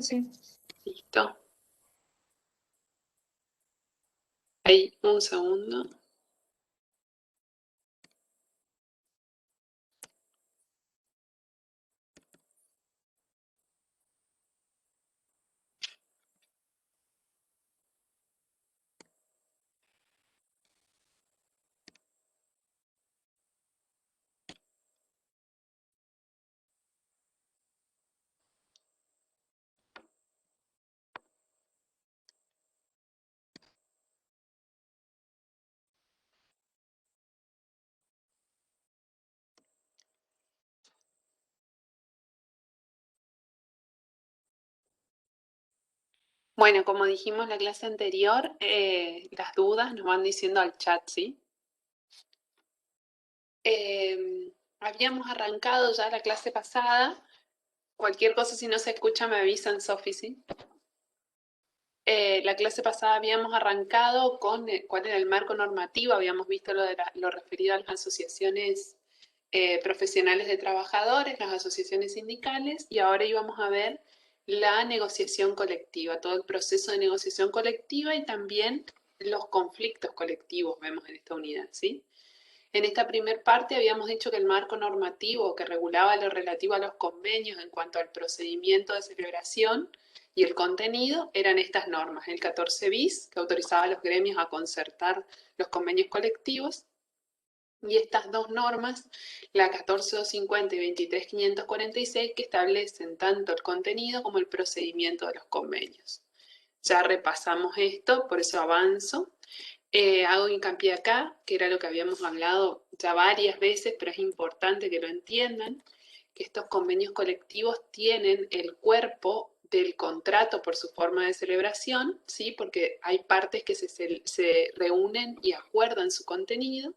Sí. Listo. Ahí, un segundo. Bueno, como dijimos la clase anterior, las dudas nos van diciendo al chat, ¿sí? Habíamos arrancado ya la clase pasada. Cualquier cosa, si no se escucha, me avisan, Sofi, ¿sí? La clase pasada habíamos arrancado con cuál era el marco normativo, habíamos visto lo referido a las asociaciones profesionales de trabajadores, las asociaciones sindicales, y ahora íbamos a ver la negociación colectiva, todo el proceso de negociación colectiva y también los conflictos colectivos vemos en esta unidad, ¿sí? En esta primera parte habíamos dicho que el marco normativo que regulaba lo relativo a los convenios en cuanto al procedimiento de celebración y el contenido eran estas normas. El 14 bis, que autorizaba a los gremios a concertar los convenios colectivos, y estas dos normas, la 14250 y 23546, que establecen tanto el contenido como el procedimiento de los convenios. Ya repasamos esto, por eso avanzo. Hago hincapié acá, que era lo que habíamos hablado ya varias veces, pero es importante que lo entiendan, que estos convenios colectivos tienen el cuerpo del contrato por su forma de celebración, ¿sí? Porque hay partes que se reúnen y acuerdan su contenido,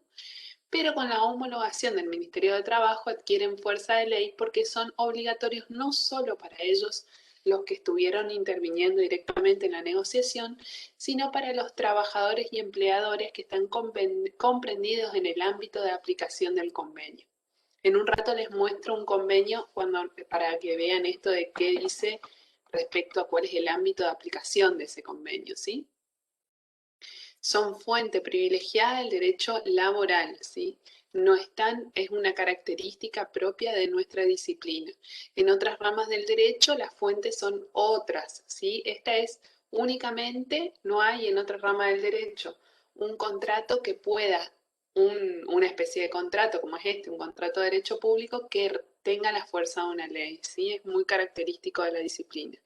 pero con la homologación del Ministerio de Trabajo adquieren fuerza de ley porque son obligatorios no solo para ellos, los que estuvieron interviniendo directamente en la negociación, sino para los trabajadores y empleadores que están comprendidos en el ámbito de aplicación del convenio. En un rato les muestro un convenio para que vean esto de qué dice respecto a cuál es el ámbito de aplicación de ese convenio, ¿sí? Son fuente privilegiada del derecho laboral, ¿sí? No están, es una característica propia de nuestra disciplina. En otras ramas del derecho las fuentes son otras, ¿sí? Esta es únicamente, no hay en otra rama del derecho un contrato que pueda, una especie de contrato como es este, un contrato de derecho público que tenga la fuerza de una ley, ¿sí? Es muy característico de la disciplina.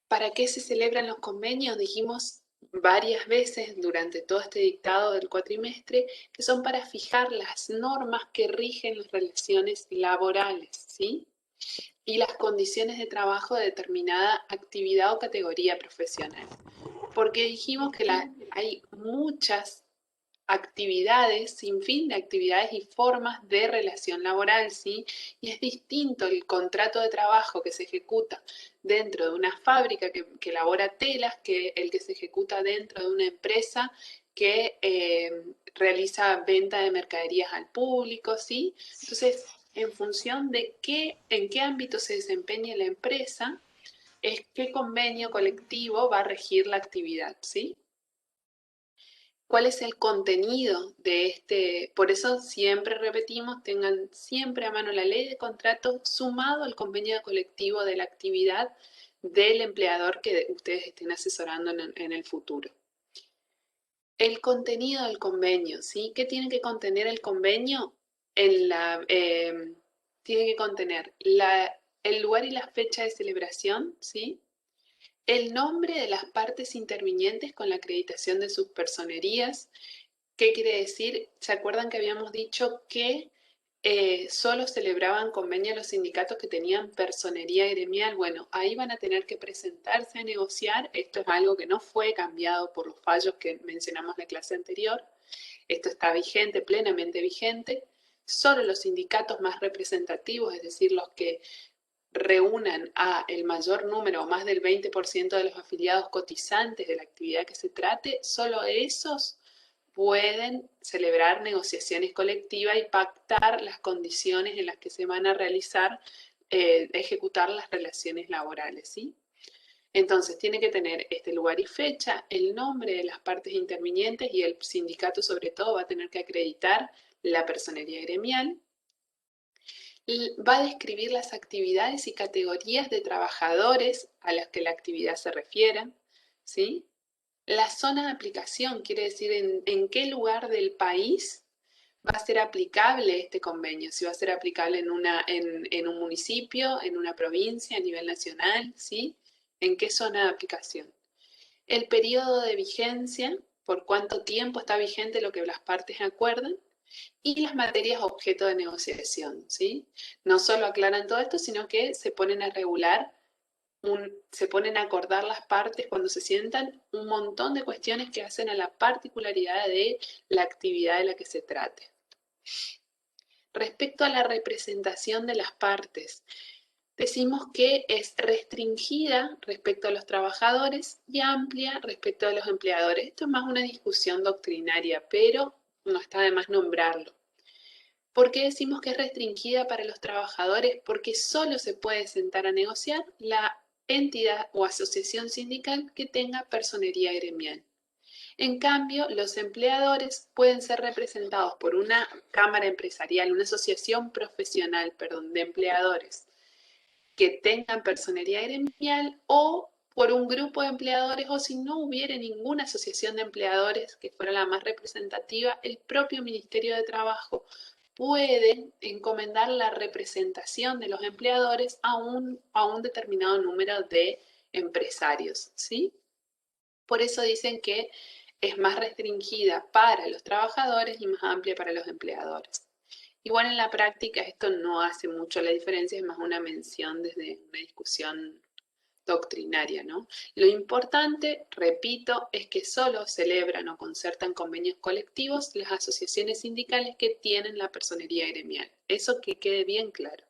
¿Para qué se celebran los convenios? Dijimos varias veces durante todo este dictado del cuatrimestre que son para fijar las normas que rigen las relaciones laborales, ¿sí? Y las condiciones de trabajo de determinada actividad o categoría profesional. Porque dijimos que hay muchas actividades, sin fin de actividades y formas de relación laboral, ¿sí? Y es distinto el contrato de trabajo que se ejecuta dentro de una fábrica que elabora telas que el que se ejecuta dentro de una empresa que realiza venta de mercaderías al público, ¿sí? Entonces, en función de en qué ámbito se desempeña la empresa, es qué convenio colectivo va a regir la actividad, ¿sí? ¿Cuál es el contenido de este? Por eso siempre repetimos, tengan siempre a mano la ley de contrato sumado al convenio colectivo de la actividad del empleador que ustedes estén asesorando en el futuro. El contenido del convenio, ¿sí? ¿Qué tiene que contener el convenio? Tiene que contener el lugar y la fecha de celebración, ¿sí? El nombre de las partes intervinientes con la acreditación de sus personerías. ¿Qué quiere decir? ¿Se acuerdan que habíamos dicho que solo celebraban convenio los sindicatos que tenían personería gremial? Bueno, ahí van a tener que presentarse a negociar. Esto es algo que no fue cambiado por los fallos que mencionamos en la clase anterior. Esto está vigente, plenamente vigente. Solo los sindicatos más representativos, es decir, los que reúnan a el mayor número o más del 20% de los afiliados cotizantes de la actividad que se trate, solo esos pueden celebrar negociaciones colectivas y pactar las condiciones en las que se van a realizar ejecutar las relaciones laborales, ¿sí? Entonces, tiene que tener este lugar y fecha, el nombre de las partes intervinientes y el sindicato sobre todo va a tener que acreditar la personería gremial. Va a describir las actividades y categorías de trabajadores a las que la actividad se refiera, ¿sí? La zona de aplicación quiere decir en qué lugar del país va a ser aplicable este convenio, si va a ser aplicable en un municipio, en una provincia, a nivel nacional, ¿sí? ¿En qué zona de aplicación? El periodo de vigencia, por cuánto tiempo está vigente lo que las partes acuerdan, y las materias objeto de negociación, ¿sí? No solo aclaran todo esto, sino que se ponen a regular, se ponen a acordar las partes cuando se sientan un montón de cuestiones que hacen a la particularidad de la actividad de la que se trate. Respecto a la representación de las partes, decimos que es restringida respecto a los trabajadores y amplia respecto a los empleadores. Esto es más una discusión doctrinaria, pero no está de más nombrarlo. ¿Por qué decimos que es restringida para los trabajadores? Porque solo se puede sentar a negociar la entidad o asociación sindical que tenga personería gremial. En cambio, los empleadores pueden ser representados por una cámara empresarial, una asociación profesional, perdón, de empleadores que tengan personería gremial o por un grupo de empleadores o si no hubiera ninguna asociación de empleadores que fuera la más representativa, el propio Ministerio de Trabajo puede encomendar la representación de los empleadores a un determinado número de empresarios, ¿sí? Por eso dicen que es más restringida para los trabajadores y más amplia para los empleadores. Igual en la práctica esto no hace mucho la diferencia, es más una mención desde una discusión doctrinaria, ¿no? Lo importante, repito, es que solo celebran o concertan convenios colectivos las asociaciones sindicales que tienen la personería gremial. Eso que quede bien claro.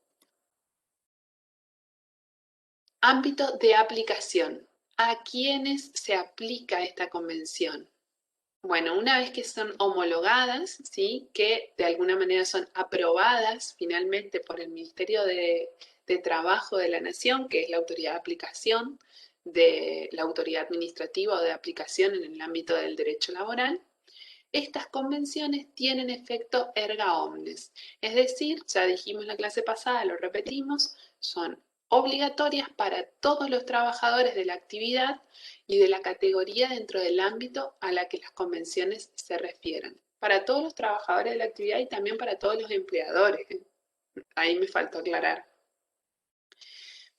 Ámbito de aplicación. ¿A quiénes se aplica esta convención? Bueno, una vez que son homologadas, ¿sí? Que de alguna manera son aprobadas finalmente por el Ministerio de Trabajo de la Nación, que es la autoridad de aplicación de la autoridad administrativa o de aplicación en el ámbito del derecho laboral, estas convenciones tienen efecto erga omnes, es decir, ya dijimos en la clase pasada, lo repetimos, son obligatorias para todos los trabajadores de la actividad y de la categoría dentro del ámbito a la que las convenciones se refieran. Para todos los trabajadores de la actividad y también para todos los empleadores. Ahí me faltó aclarar.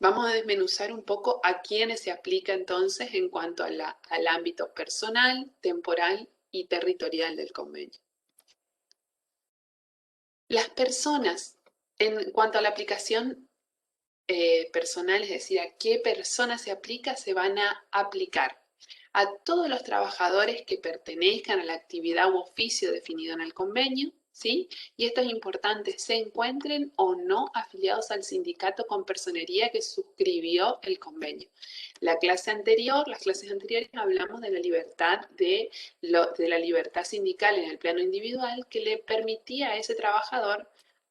Vamos a desmenuzar un poco a quiénes se aplica entonces en cuanto a al ámbito personal, temporal y territorial del convenio. Las personas, en cuanto a la aplicación personal, es decir, a qué persona se aplica, se van a aplicar a todos los trabajadores que pertenezcan a la actividad u oficio definido en el convenio, ¿sí? Y esto es importante, se encuentren o no afiliados al sindicato con personería que suscribió el convenio. Las clases anteriores hablamos de la libertad de la libertad sindical en el plano individual que le permitía a ese trabajador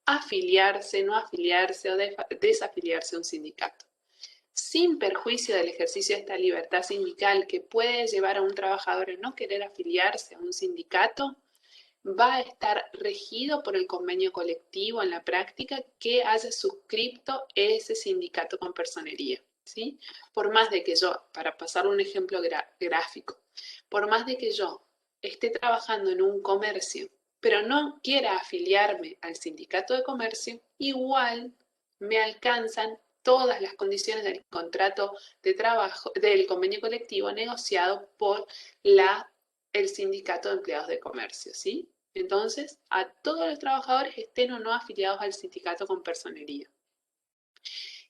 afiliarse, no afiliarse o desafiliarse a un sindicato. Sin perjuicio del ejercicio de esta libertad sindical que puede llevar a un trabajador a no querer afiliarse a un sindicato, va a estar regido por el convenio colectivo en la práctica que haya suscrito ese sindicato con personería, ¿sí? Por más de que yo, para pasar un ejemplo gráfico, por más de que yo esté trabajando en un comercio, pero no quiera afiliarme al sindicato de comercio, igual me alcanzan todas las condiciones del contrato de trabajo, del convenio colectivo negociado por el sindicato de empleados de comercio, ¿sí? Entonces, a todos los trabajadores estén o no afiliados al sindicato con personería.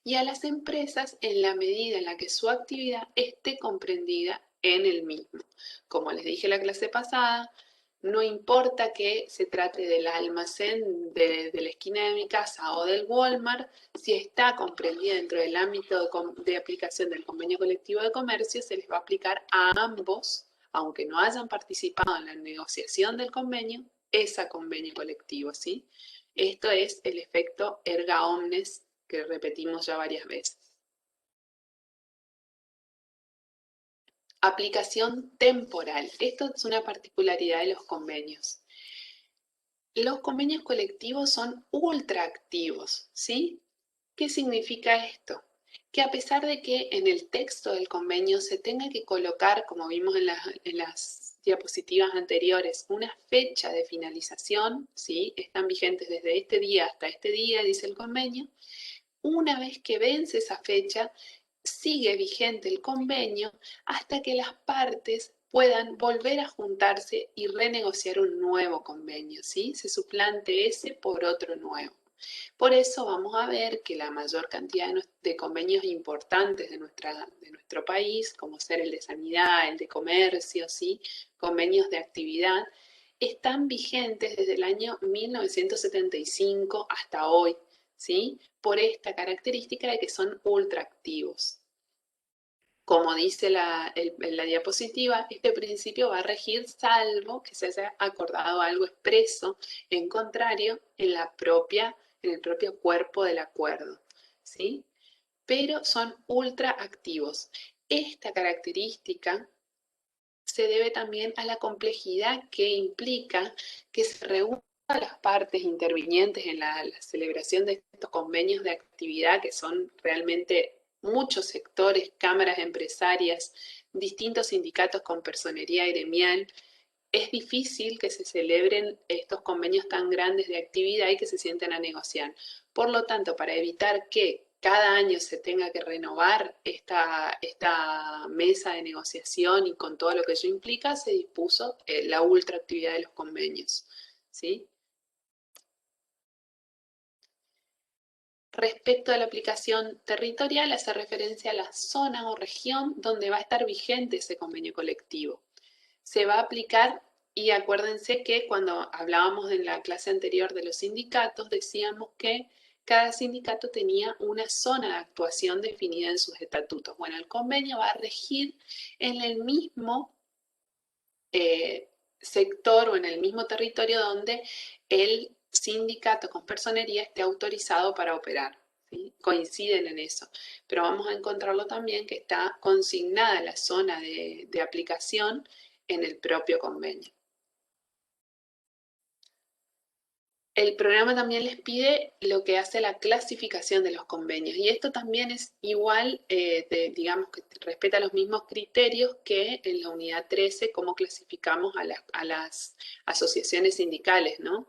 Y a las empresas en la medida en la que su actividad esté comprendida en el mismo. Como les dije en la clase pasada, no importa que se trate del almacén de la esquina de mi casa o del Walmart, si está comprendida dentro del ámbito de aplicación del convenio colectivo de comercio, se les va a aplicar a ambos, aunque no hayan participado en la negociación del convenio, ese convenio colectivo, ¿sí? Esto es el efecto erga omnes que repetimos ya varias veces. Aplicación temporal. Esto es una particularidad de los convenios. Los convenios colectivos son ultra activos, ¿sí? ¿Qué significa esto? Que a pesar de que en el texto del convenio se tenga que colocar, como vimos en las diapositivas anteriores, una fecha de finalización, ¿sí? Están vigentes desde este día hasta este día, dice el convenio. Una vez que vence esa fecha, sigue vigente el convenio hasta que las partes puedan volver a juntarse y renegociar un nuevo convenio, ¿sí? Se suplante ese por otro nuevo. Por eso vamos a ver que la mayor cantidad de convenios importantes de nuestro país, como ser el de sanidad, el de comercio, ¿sí? Convenios de actividad, están vigentes desde el año 1975 hasta hoy, ¿sí? Por esta característica de que son ultraactivos. Como dice la diapositiva, este principio va a regir salvo que se haya acordado algo expreso en contrario en el propio cuerpo del acuerdo, ¿sí? Pero son ultraactivos. Esta característica se debe también a la complejidad que implica que se reúnan las partes intervinientes en la celebración de estos convenios de actividad, que son realmente muchos sectores, cámaras empresarias, distintos sindicatos con personería gremial. Es difícil que se celebren estos convenios tan grandes de actividad y que se sienten a negociar. Por lo tanto, para evitar que cada año se tenga que renovar esta mesa de negociación y con todo lo que ello implica, se dispuso la ultraactividad de los convenios, ¿sí? Respecto a la aplicación territorial, hace referencia a la zona o región donde va a estar vigente ese convenio colectivo. Se va a aplicar, y acuérdense que cuando hablábamos en la clase anterior de los sindicatos, decíamos que cada sindicato tenía una zona de actuación definida en sus estatutos. Bueno, el convenio va a regir en el mismo sector o en el mismo territorio donde el sindicato con personería esté autorizado para operar. ¿Sí? Coinciden en eso, pero vamos a encontrarlo también que está consignada la zona de aplicación en el propio convenio. El programa también les pide lo que hace la clasificación de los convenios y esto también es igual, digamos que respeta los mismos criterios que en la unidad 13, cómo clasificamos a las asociaciones sindicales, ¿no?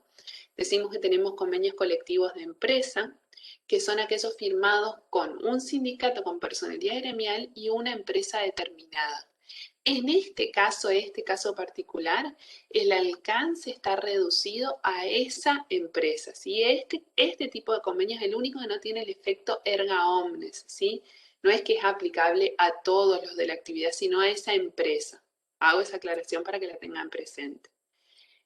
Decimos que tenemos convenios colectivos de empresa, que son aquellos firmados con un sindicato con personería gremial y una empresa determinada. En este caso particular, el alcance está reducido a esa empresa, ¿sí? Este tipo de convenio es el único que no tiene el efecto erga omnes, ¿sí? No es que es aplicable a todos los de la actividad, sino a esa empresa. Hago esa aclaración para que la tengan presente.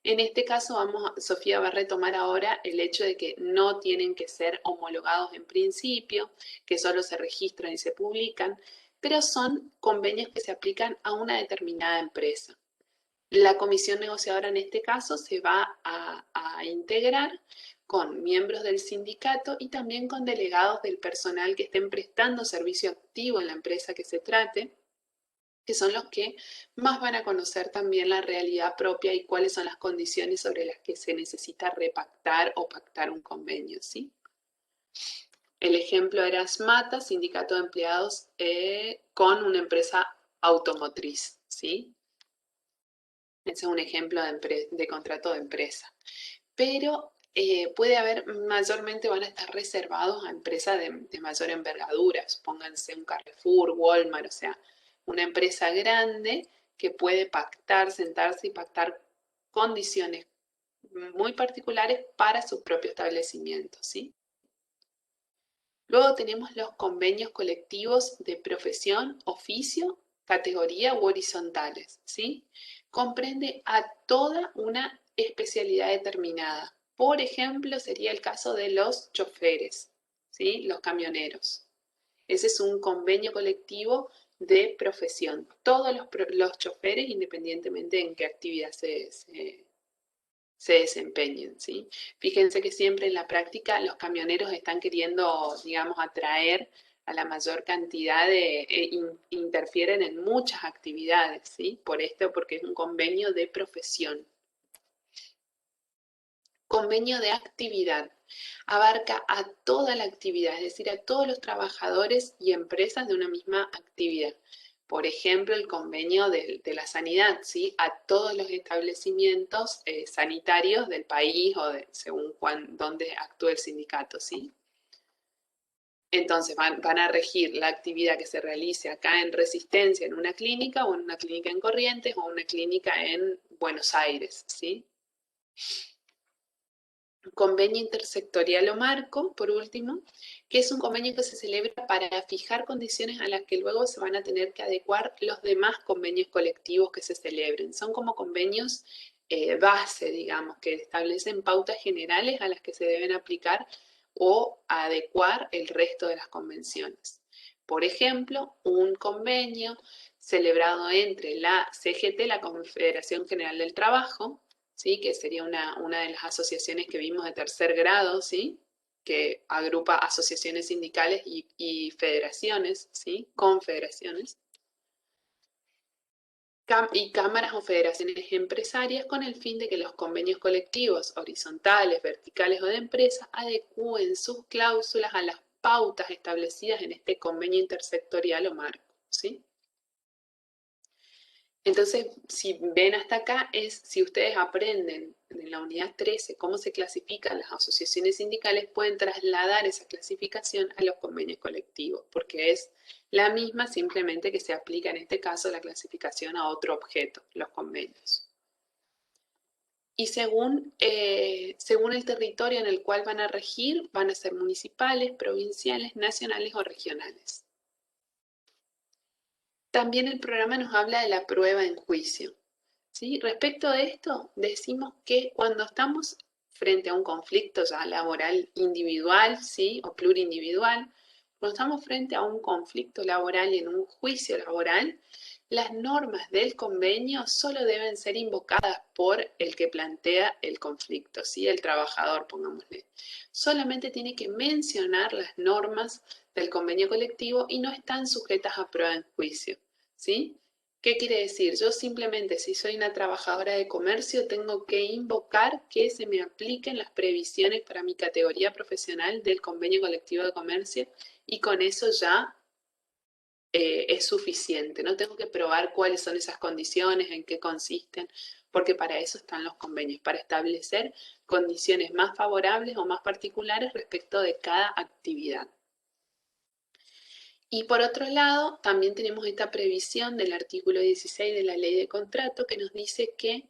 En este caso, Sofía va a retomar ahora el hecho de que no tienen que ser homologados en principio, que solo se registran y se publican, pero son convenios que se aplican a una determinada empresa. La comisión negociadora en este caso se va a integrar con miembros del sindicato y también con delegados del personal que estén prestando servicio activo en la empresa que se trate, que son los que más van a conocer también la realidad propia y cuáles son las condiciones sobre las que se necesita repactar o pactar un convenio, ¿sí? El ejemplo era SMATA, Sindicato de Empleados con una empresa automotriz, ¿sí? Ese es un ejemplo de contrato de empresa. Pero puede haber, mayormente van a estar reservados a empresas de mayor envergadura, supónganse un Carrefour, Walmart, o sea, una empresa grande que puede pactar, sentarse y pactar condiciones muy particulares para su propio establecimiento, ¿sí? Luego tenemos los convenios colectivos de profesión, oficio, categoría u horizontales, ¿sí? Comprende a toda una especialidad determinada. Por ejemplo, sería el caso de los choferes, ¿sí? Los camioneros. Ese es un convenio colectivo de profesión. Todos los choferes, independientemente en qué actividad se se desempeñen, ¿sí? Fíjense que siempre en la práctica los camioneros están queriendo, digamos, atraer a la mayor cantidad interfieren en muchas actividades, ¿sí? Por esto, porque es un convenio de profesión. Convenio de actividad. Abarca a toda la actividad, es decir, a todos los trabajadores y empresas de una misma actividad. Por ejemplo, el convenio de la sanidad, ¿sí? A todos los establecimientos sanitarios del país o según dónde actúe el sindicato, ¿sí? Entonces van a regir la actividad que se realice acá en Resistencia, en una clínica, o en una clínica en Corrientes, o una clínica en Buenos Aires, ¿sí? Convenio intersectorial o marco, por último, que es un convenio que se celebra para fijar condiciones a las que luego se van a tener que adecuar los demás convenios colectivos que se celebren. Son como convenios base, digamos, que establecen pautas generales a las que se deben aplicar o adecuar el resto de las convenciones. Por ejemplo, un convenio celebrado entre la CGT, la Confederación General del Trabajo, ¿sí? Que sería una de las asociaciones que vimos de tercer grado, ¿sí? Que agrupa asociaciones sindicales y federaciones, ¿sí? Confederaciones, y cámaras o federaciones empresarias con el fin de que los convenios colectivos horizontales, verticales o de empresa adecúen sus cláusulas a las pautas establecidas en este convenio intersectorial o marco, ¿sí? Entonces, si ven hasta acá, si ustedes aprenden en la unidad 13 cómo se clasifican las asociaciones sindicales, pueden trasladar esa clasificación a los convenios colectivos, porque es la misma, simplemente que se aplica en este caso la clasificación a otro objeto, los convenios. Y según el territorio en el cual van a regir, van a ser municipales, provinciales, nacionales o regionales. También el programa nos habla de la prueba en juicio. ¿Sí? Respecto de esto, decimos que cuando estamos frente a un conflicto ya laboral individual, ¿sí? O plurindividual, cuando estamos frente a un conflicto laboral y en un juicio laboral, las normas del convenio solo deben ser invocadas por el que plantea el conflicto, ¿sí? El trabajador, pongámosle. Solamente tiene que mencionar las normas del convenio colectivo y no están sujetas a prueba en juicio, ¿sí? ¿Qué quiere decir? Yo simplemente, si soy una trabajadora de comercio, tengo que invocar que se me apliquen las previsiones para mi categoría profesional del convenio colectivo de comercio y con eso ya es suficiente. No tengo que probar cuáles son esas condiciones, en qué consisten, porque para eso están los convenios, para establecer condiciones más favorables o más particulares respecto de cada actividad. Y por otro lado, también tenemos esta previsión del artículo 16 de la Ley de Contrato que nos dice que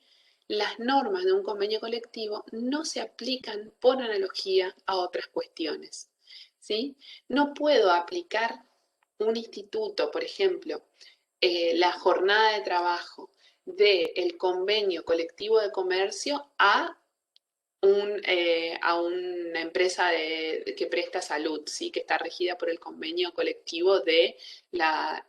las normas de un convenio colectivo no se aplican por analogía a otras cuestiones, ¿sí? No puedo aplicar un instituto, por ejemplo, la jornada de trabajo del convenio colectivo de comercio a una empresa que presta salud, ¿sí? Que está regida por el convenio colectivo de la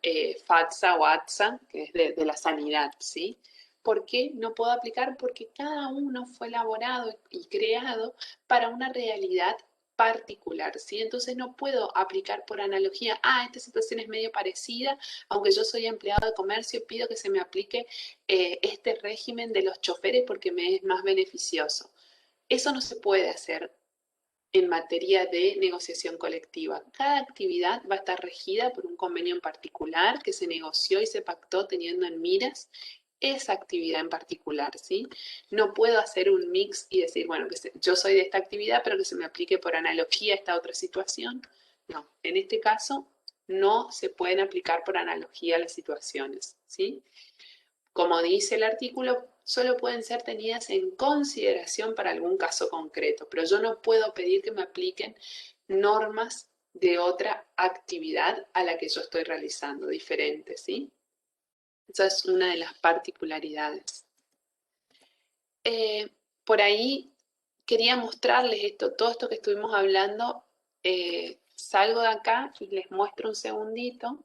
FATSA o ATSA, que es de la sanidad, ¿sí? ¿Por qué no puedo aplicar? Porque cada uno fue elaborado y creado para una realidad particular, ¿sí? Entonces no puedo aplicar por analogía, esta situación es medio parecida, aunque yo soy empleado de comercio, pido que se me aplique este régimen de los choferes porque me es más beneficioso. Eso no se puede hacer en materia de negociación colectiva. Cada actividad va a estar regida por un convenio en particular que se negoció y se pactó teniendo en miras esa actividad en particular, ¿sí? No puedo hacer un mix y decir, bueno, yo soy de esta actividad, pero que se me aplique por analogía a esta otra situación. No, en este caso no se pueden aplicar por analogía las situaciones, ¿sí? Como dice el artículo, solo pueden ser tenidas en consideración para algún caso concreto, pero yo no puedo pedir que me apliquen normas de otra actividad a la que yo estoy realizando, diferente, ¿sí? Esa es una de las particularidades. Por ahí quería mostrarles todo esto que estuvimos hablando. Salgo de acá y les muestro un segundito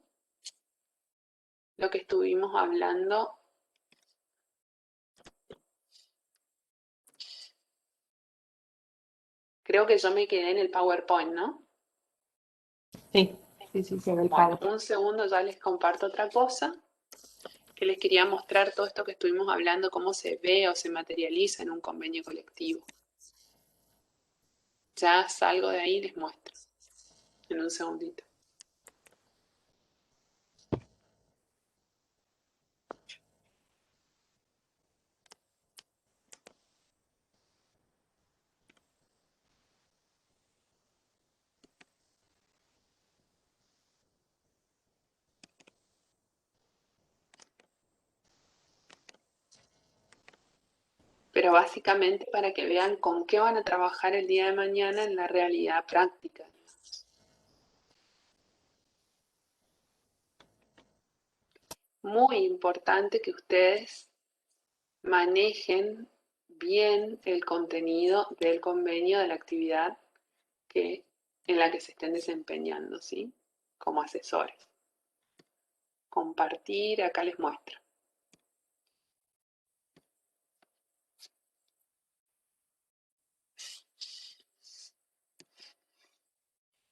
lo que estuvimos hablando Creo que yo me quedé en el PowerPoint, ¿no? Sí, sí, del Bueno, pago. un segundo ya les comparto otra cosa, que les quería mostrar todo esto que estuvimos hablando, cómo se ve o se materializa en un convenio colectivo. Ya salgo de ahí y les muestro en un segundito. Pero básicamente para que vean con qué van a trabajar el día de mañana en la realidad práctica. Muy importante que ustedes manejen bien el contenido del convenio de la actividad en la que se estén desempeñando, ¿sí? Como asesores. Compartir, acá les muestro.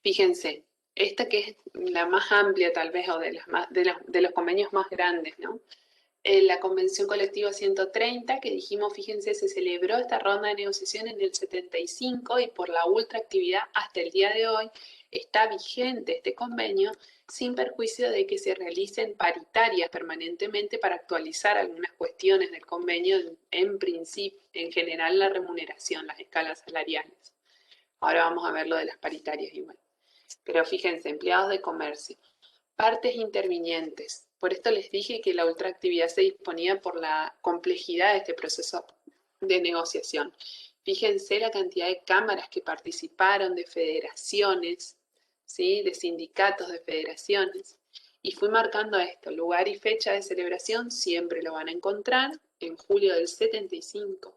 Fíjense, esta que es la más amplia tal vez o de los convenios más grandes, ¿no? La Convención Colectiva 130, que dijimos, fíjense, se celebró esta ronda de negociación en el 75 y por la ultraactividad hasta el día de hoy está vigente este convenio sin perjuicio de que se realicen paritarias permanentemente para actualizar algunas cuestiones del convenio, en principio, en general la remuneración, las escalas salariales. Ahora vamos a ver lo de las paritarias igual. Pero fíjense, empleados de comercio, partes intervinientes. Por esto les dije que la ultraactividad se disponía por la complejidad de este proceso de negociación. Fíjense la cantidad de cámaras que participaron, de federaciones, ¿sí? De sindicatos, de federaciones. Y fui marcando esto, lugar y fecha de celebración, siempre lo van a encontrar en julio del 75.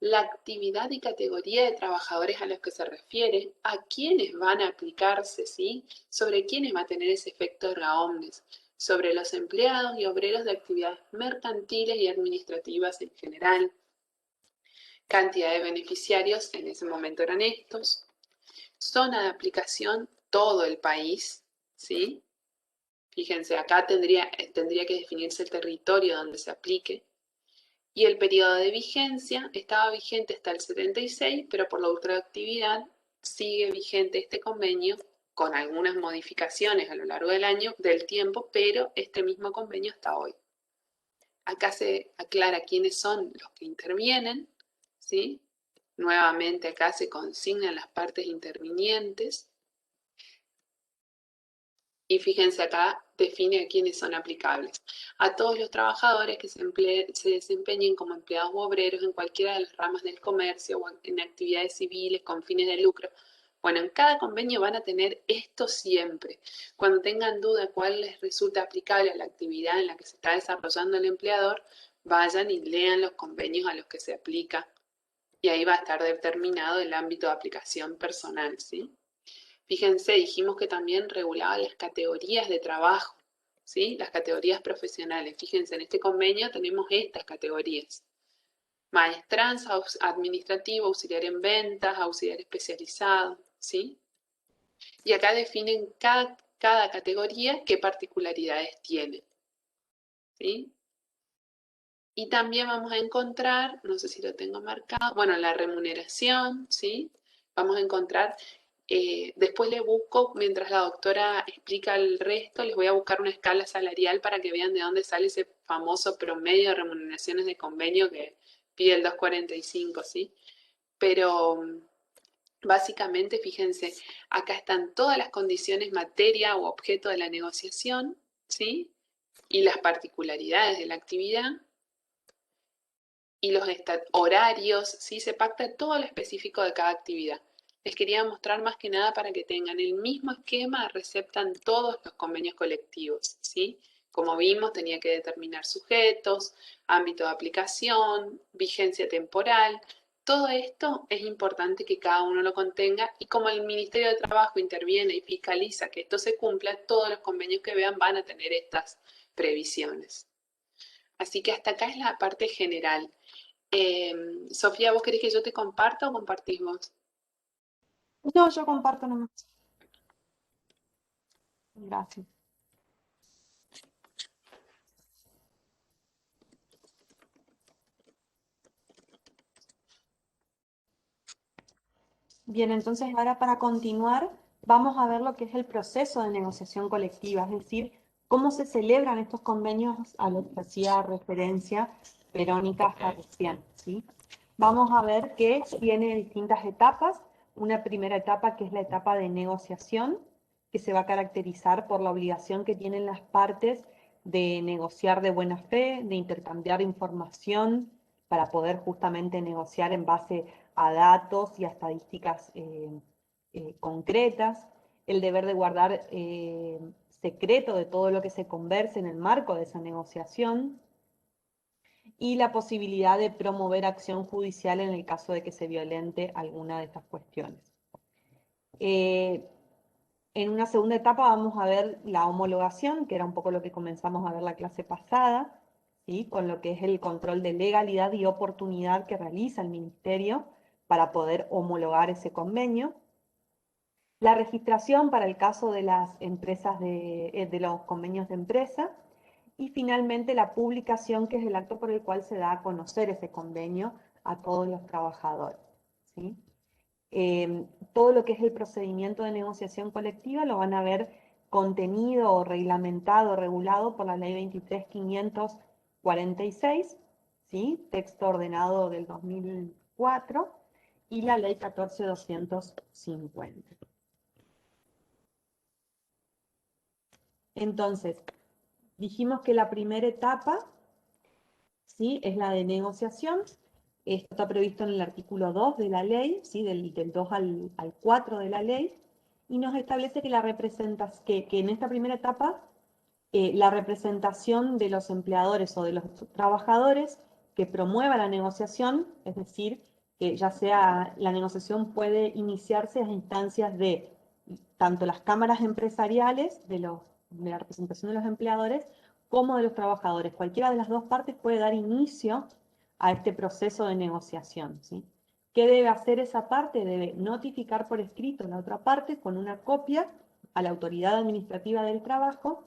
La actividad y categoría de trabajadores a los que se refiere, a quiénes van a aplicarse, ¿sí? Sobre quiénes va a tener ese efecto erga omnes, sobre los empleados y obreros de actividades mercantiles y administrativas en general, cantidad de beneficiarios, en ese momento eran estos, zona de aplicación, todo el país, ¿sí? Fíjense, acá tendría que definirse el territorio donde se aplique, y el periodo de vigencia estaba vigente hasta el 76, pero por la ultraactividad sigue vigente este convenio con algunas modificaciones a lo largo del año, del tiempo, pero este mismo convenio hasta hoy. Acá se aclara quiénes son los que intervienen, ¿sí? Nuevamente acá se consignan las partes intervinientes y fíjense acá define a quiénes son aplicables. A todos los trabajadores que se desempeñen como empleados u obreros en cualquiera de las ramas del comercio o en actividades civiles con fines de lucro. Bueno, en cada convenio van a tener esto siempre. Cuando tengan duda cuál les resulta aplicable a la actividad en la que se está desarrollando el empleador, vayan y lean los convenios a los que se aplica. Y ahí va a estar determinado el ámbito de aplicación personal, ¿sí? Fíjense, dijimos que también regulaba las categorías de trabajo, ¿sí? Las categorías profesionales. Fíjense, en este convenio tenemos estas categorías. Maestranza, administrativo, auxiliar en ventas, auxiliar especializado, ¿sí? Y acá definen cada categoría qué particularidades tiene, ¿sí? Y también vamos a encontrar, no sé si lo tengo marcado, bueno, la remuneración, ¿sí? Vamos a encontrar, después le busco, mientras la doctora explica el resto, les voy a buscar una escala salarial para que vean de dónde sale ese famoso promedio de remuneraciones de convenio que pide el 245, ¿sí? Pero básicamente, fíjense, acá están todas las condiciones, materia o objeto de la negociación, ¿sí? Y las particularidades de la actividad y los horarios, ¿sí? Se pacta todo lo específico de cada actividad. Les quería mostrar más que nada para que tengan el mismo esquema, receptan todos los convenios colectivos, ¿sí? Como vimos, tenía que determinar sujetos, ámbito de aplicación, vigencia temporal. Todo esto es importante que cada uno lo contenga y como el Ministerio de Trabajo interviene y fiscaliza que esto se cumpla, todos los convenios que vean van a tener estas previsiones. Así que hasta acá es la parte general. Sofía, ¿vos querés que yo te comparta o compartís vos? No, yo comparto nomás. Gracias. Bien, entonces ahora para continuar, vamos a ver lo que es el proceso de negociación colectiva, es decir, cómo se celebran estos convenios a los que hacía referencia Verónica hasta recién, ¿sí? Vamos a ver que tiene distintas etapas. Una primera etapa que es la etapa de negociación, que se va a caracterizar por la obligación que tienen las partes de negociar de buena fe, de intercambiar información para poder justamente negociar en base a datos y a estadísticas concretas, el deber de guardar secreto de todo lo que se converse en el marco de esa negociación y la posibilidad de promover acción judicial en el caso de que se violente alguna de estas cuestiones. En una segunda etapa vamos a ver la homologación, que era un poco lo que comenzamos a ver la clase pasada, ¿sí? Con lo que es el control de legalidad y oportunidad que realiza el Ministerio para poder homologar ese convenio. La registración para el caso de las empresas de los convenios de empresa. Y finalmente la publicación, que es el acto por el cual se da a conocer ese convenio a todos los trabajadores, ¿sí? Todo lo que es el procedimiento de negociación colectiva lo van a ver contenido o reglamentado, regulado por la ley 23.546, ¿sí? Texto ordenado del 2004, y la ley 14.250. Entonces, dijimos que la primera etapa, ¿sí? Es la de negociación. Esto está previsto en el artículo 2 de la ley, ¿sí? Del 2 al 4 de la ley, y nos establece que, que en esta primera etapa la representación de los empleadores o de los trabajadores que promueva la negociación, es decir, que ya sea la negociación puede iniciarse a instancias de tanto las cámaras empresariales de la representación de los empleadores como de los trabajadores. Cualquiera de las dos partes puede dar inicio a este proceso de negociación, ¿sí? ¿Qué debe hacer esa parte? Debe notificar por escrito la otra parte con una copia a la autoridad administrativa del trabajo,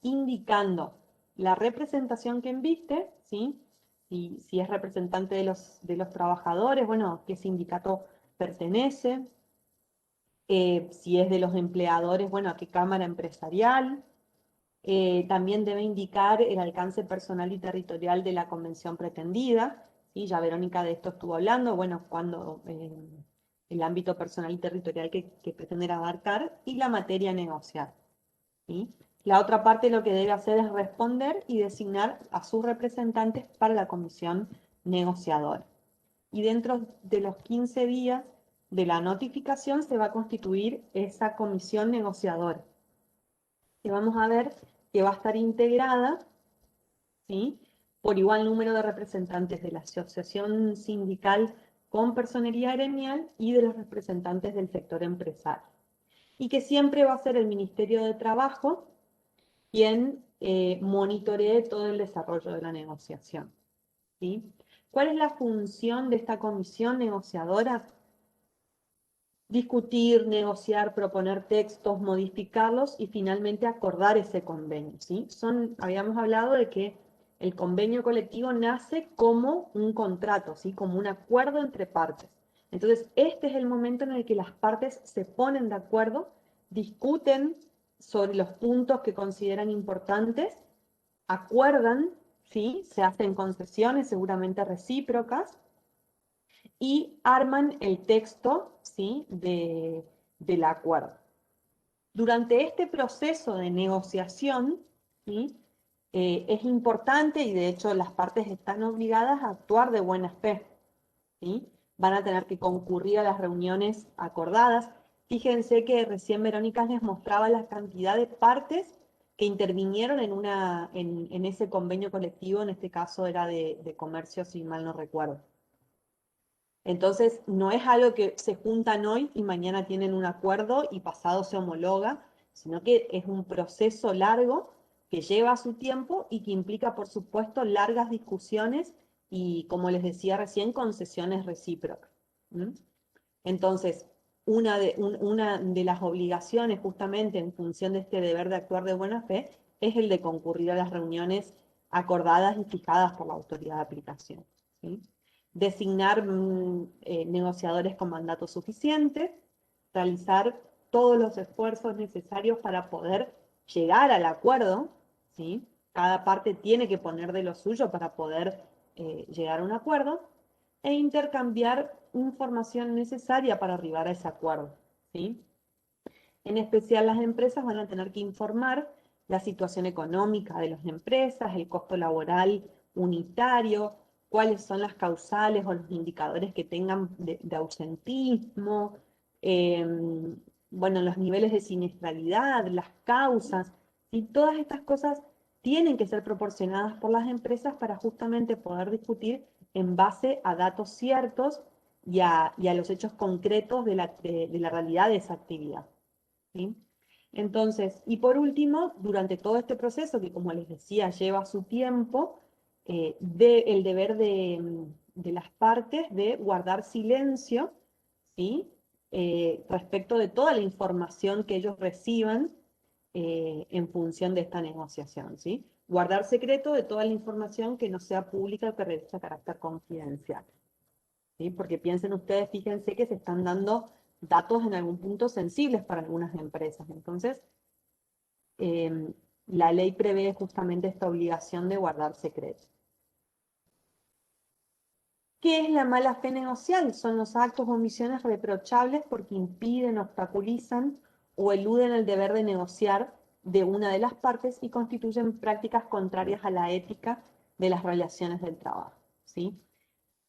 indicando la representación que enviste, ¿sí? Si es representante de los trabajadores, bueno, qué sindicato pertenece, si es de los empleadores, bueno, a qué cámara empresarial. También debe indicar el alcance personal y territorial de la convención pretendida, ¿sí? Ya Verónica de esto estuvo hablando, bueno, cuando el ámbito personal y territorial que pretender abarcar y la materia a negociar, ¿sí? La otra parte lo que debe hacer es responder y designar a sus representantes para la comisión negociadora. Y dentro de los 15 días de la notificación se va a constituir esa comisión negociadora, que vamos a ver que va a estar integrada, ¿sí? Por igual número de representantes de la asociación sindical con personería gremial y de los representantes del sector empresario. Y que siempre va a ser el Ministerio de Trabajo quien monitoree todo el desarrollo de la negociación, ¿sí? ¿Cuál es la función de esta comisión negociadora? Discutir, negociar, proponer textos, modificarlos y finalmente acordar ese convenio, ¿sí? Habíamos hablado de que el convenio colectivo nace como un contrato, ¿sí? Como un acuerdo entre partes. Entonces, este es el momento en el que las partes se ponen de acuerdo, discuten sobre los puntos que consideran importantes, acuerdan, ¿sí? Se hacen concesiones seguramente recíprocas, y arman el texto, ¿sí? Del acuerdo. Durante este proceso de negociación, ¿sí? Es importante, y de hecho las partes están obligadas a actuar de buena fe, ¿sí? Van a tener que concurrir a las reuniones acordadas. Fíjense que recién Verónica les mostraba la cantidad de partes que intervinieron en ese convenio colectivo, en este caso era de comercio, si mal no recuerdo. Entonces, no es algo que se juntan hoy y mañana tienen un acuerdo y pasado se homologa, sino que es un proceso largo que lleva su tiempo y que implica, por supuesto, largas discusiones y, como les decía recién, concesiones recíprocas. ¿Mm? Entonces, una de las obligaciones justamente en función de este deber de actuar de buena fe es el de concurrir a las reuniones acordadas y fijadas por la autoridad de aplicación, ¿sí? Designar negociadores con mandato suficiente, realizar todos los esfuerzos necesarios para poder llegar al acuerdo, ¿sí? Cada parte tiene que poner de lo suyo para poder llegar a un acuerdo, e intercambiar información necesaria para arribar a ese acuerdo, ¿sí? En especial las empresas van a tener que informar la situación económica de las empresas, el costo laboral unitario, cuáles son las causales o los indicadores que tengan de ausentismo, eh, bueno, los niveles de siniestralidad, las causas, y todas estas cosas tienen que ser proporcionadas por las empresas para justamente poder discutir en base a datos ciertos y a los hechos concretos de la realidad de esa actividad, ¿sí? Entonces, y por último, durante todo este proceso, que como les decía, lleva su tiempo, el deber de las partes de guardar silencio, ¿sí? Respecto de toda la información que ellos reciban en función de esta negociación, ¿sí? Guardar secreto de toda la información que no sea pública o que revista carácter confidencial, ¿sí? Porque piensen ustedes, fíjense que se están dando datos en algún punto sensibles para algunas empresas. Entonces, eh, la ley prevé justamente esta obligación de guardar secreto. ¿Qué es la mala fe negocial? Son los actos o omisiones reprochables porque impiden, obstaculizan o eluden el deber de negociar de una de las partes y constituyen prácticas contrarias a la ética de las relaciones del trabajo, ¿sí?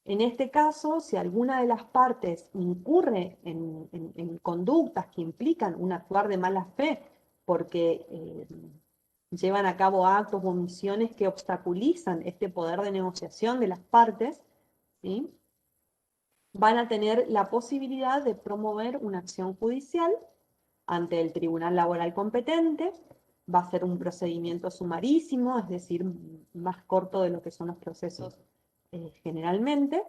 En este caso, si alguna de las partes incurre en conductas que implican un actuar de mala fe, porque llevan a cabo actos o omisiones que obstaculizan este poder de negociación de las partes, ¿sí? Van a tener la posibilidad de promover una acción judicial ante el tribunal laboral competente. Va a ser un procedimiento sumarísimo, es decir, más corto de lo que son los procesos generalmente.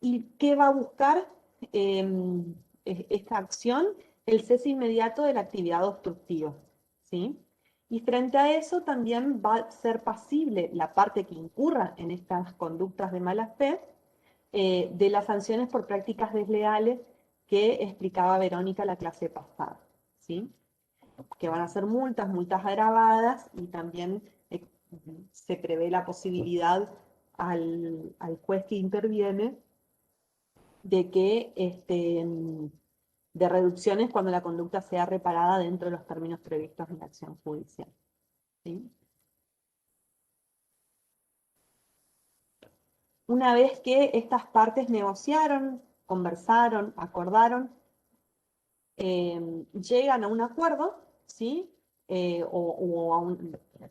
¿Y qué va a buscar esta acción? El cese inmediato de la actividad obstructiva, ¿sí? Y frente a eso también va a ser pasible la parte que incurra en estas conductas de mala fe de las sanciones por prácticas desleales que explicaba Verónica la clase pasada, ¿sí? Que van a ser multas, multas agravadas, y también se prevé la posibilidad al juez que interviene de que de reducciones cuando la conducta sea reparada dentro de los términos previstos en la acción judicial, ¿sí? Una vez que estas partes negociaron, conversaron, acordaron, llegan a un acuerdo, ¿sí? O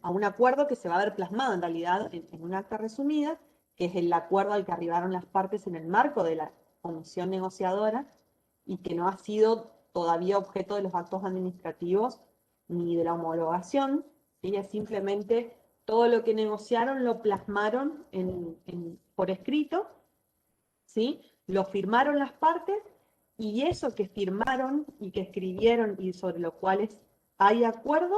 a un acuerdo que se va a ver plasmado en realidad en un acta resumida, que es el acuerdo al que arribaron las partes en el marco de la comisión negociadora y que no ha sido todavía objeto de los actos administrativos ni de la homologación, ¿sí? Es simplemente todo lo que negociaron lo plasmaron por escrito, ¿sí? Lo firmaron las partes, y eso que firmaron y que escribieron y sobre lo cuales hay acuerdo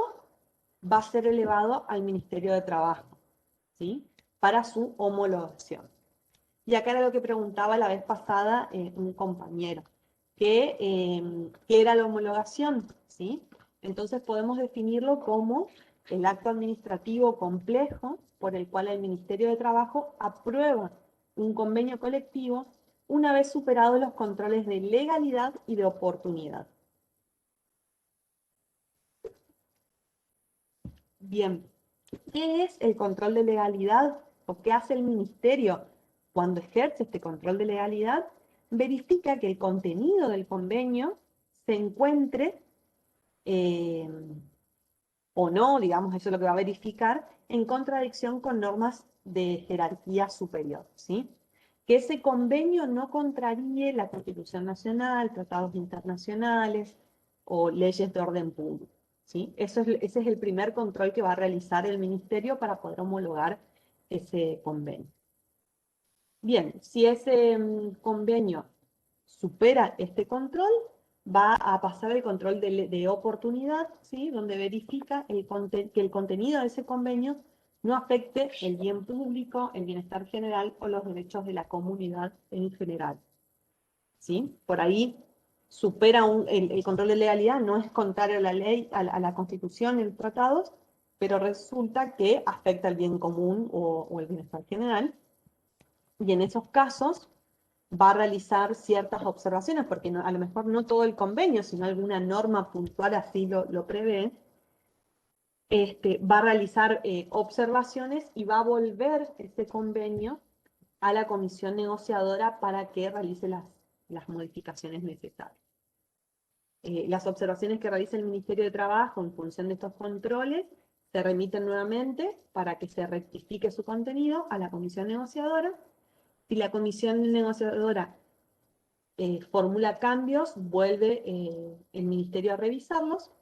va a ser elevado al Ministerio de Trabajo, ¿sí? Para su homologación. Y acá era lo que preguntaba la vez pasada un compañero, ¿qué era la homologación? ¿Sí? Entonces podemos definirlo como el acto administrativo complejo por el cual el Ministerio de Trabajo aprueba un convenio colectivo una vez superados los controles de legalidad y de oportunidad. Bien, ¿qué es el control de legalidad o qué hace el Ministerio cuando ejerce este control de legalidad? Verifica que el contenido del convenio se encuentre eh, o no, digamos, eso es lo que va a verificar, en contradicción con normas de jerarquía superior, ¿sí? Que ese convenio no contraríe la Constitución Nacional, tratados internacionales o leyes de orden público, ¿sí? Ese es el primer control que va a realizar el Ministerio para poder homologar ese convenio. Bien, si ese convenio supera este control, va a pasar el control de oportunidad, ¿sí? Donde verifica que el contenido de ese convenio no afecte el bien público, el bienestar general o los derechos de la comunidad en general. ¿Sí? Por ahí supera el control de legalidad, no es contrario a la ley, a la Constitución y los tratados, pero resulta que afecta el bien común o el bienestar general. Y en esos casos va a realizar ciertas observaciones, porque a lo mejor no todo el convenio, sino alguna norma puntual así lo prevé, va a realizar observaciones y va a volver ese convenio a la comisión negociadora para que realice las modificaciones necesarias. Las observaciones que realiza el Ministerio de Trabajo en función de estos controles se remiten nuevamente para que se rectifique su contenido a la comisión negociadora. Si la comisión negociadora formula cambios, vuelve el Ministerio a revisarlos,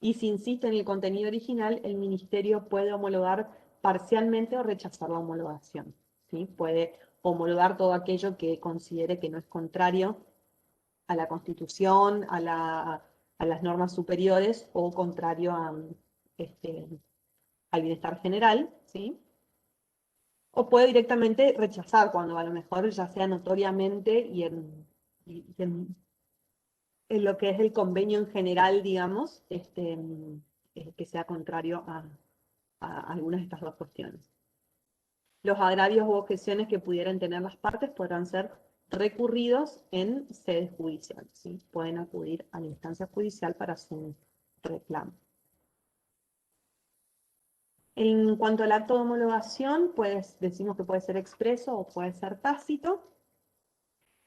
y si insiste en el contenido original, el Ministerio puede homologar parcialmente o rechazar la homologación, ¿sí? Puede homologar todo aquello que considere que no es contrario a la Constitución, a las normas superiores o contrario este, al bienestar general, ¿sí? O puede directamente rechazar cuando a lo mejor ya sea notoriamente en lo que es el convenio en general, digamos, que sea contrario a algunas de estas dos cuestiones. Los agravios u objeciones que pudieran tener las partes podrán ser recurridos en sede judicial, ¿sí? Pueden acudir a la instancia judicial para su reclamo. En cuanto al acto de homologación, pues decimos que puede ser expreso o puede ser tácito.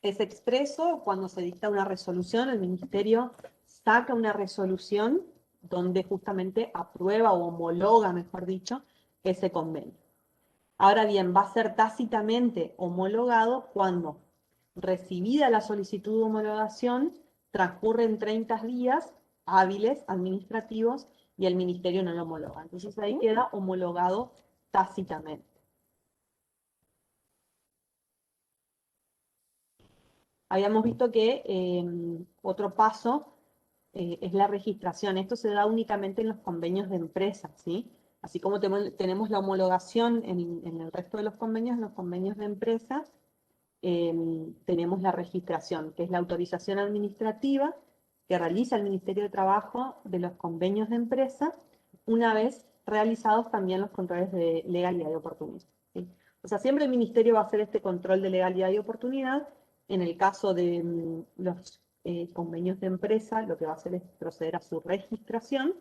Es expreso cuando se dicta una resolución, el Ministerio saca una resolución donde justamente aprueba o homologa, mejor dicho, ese convenio. Ahora bien, va a ser tácitamente homologado cuando, recibida la solicitud de homologación, transcurren 30 días hábiles administrativos y el Ministerio no lo homologa. Entonces ahí queda homologado tácitamente. Habíamos visto que otro paso es la registración. Esto se da únicamente en los convenios de empresas, ¿sí? Así como tenemos la homologación en el resto de los convenios de empresas, tenemos la registración, que es la autorización administrativa que realiza el Ministerio de Trabajo de los convenios de empresa, una vez realizados también los controles de legalidad y oportunidad, ¿sí? O sea, siempre el Ministerio va a hacer este control de legalidad y oportunidad. En el caso de los convenios de empresa, lo que va a hacer es proceder a su registración,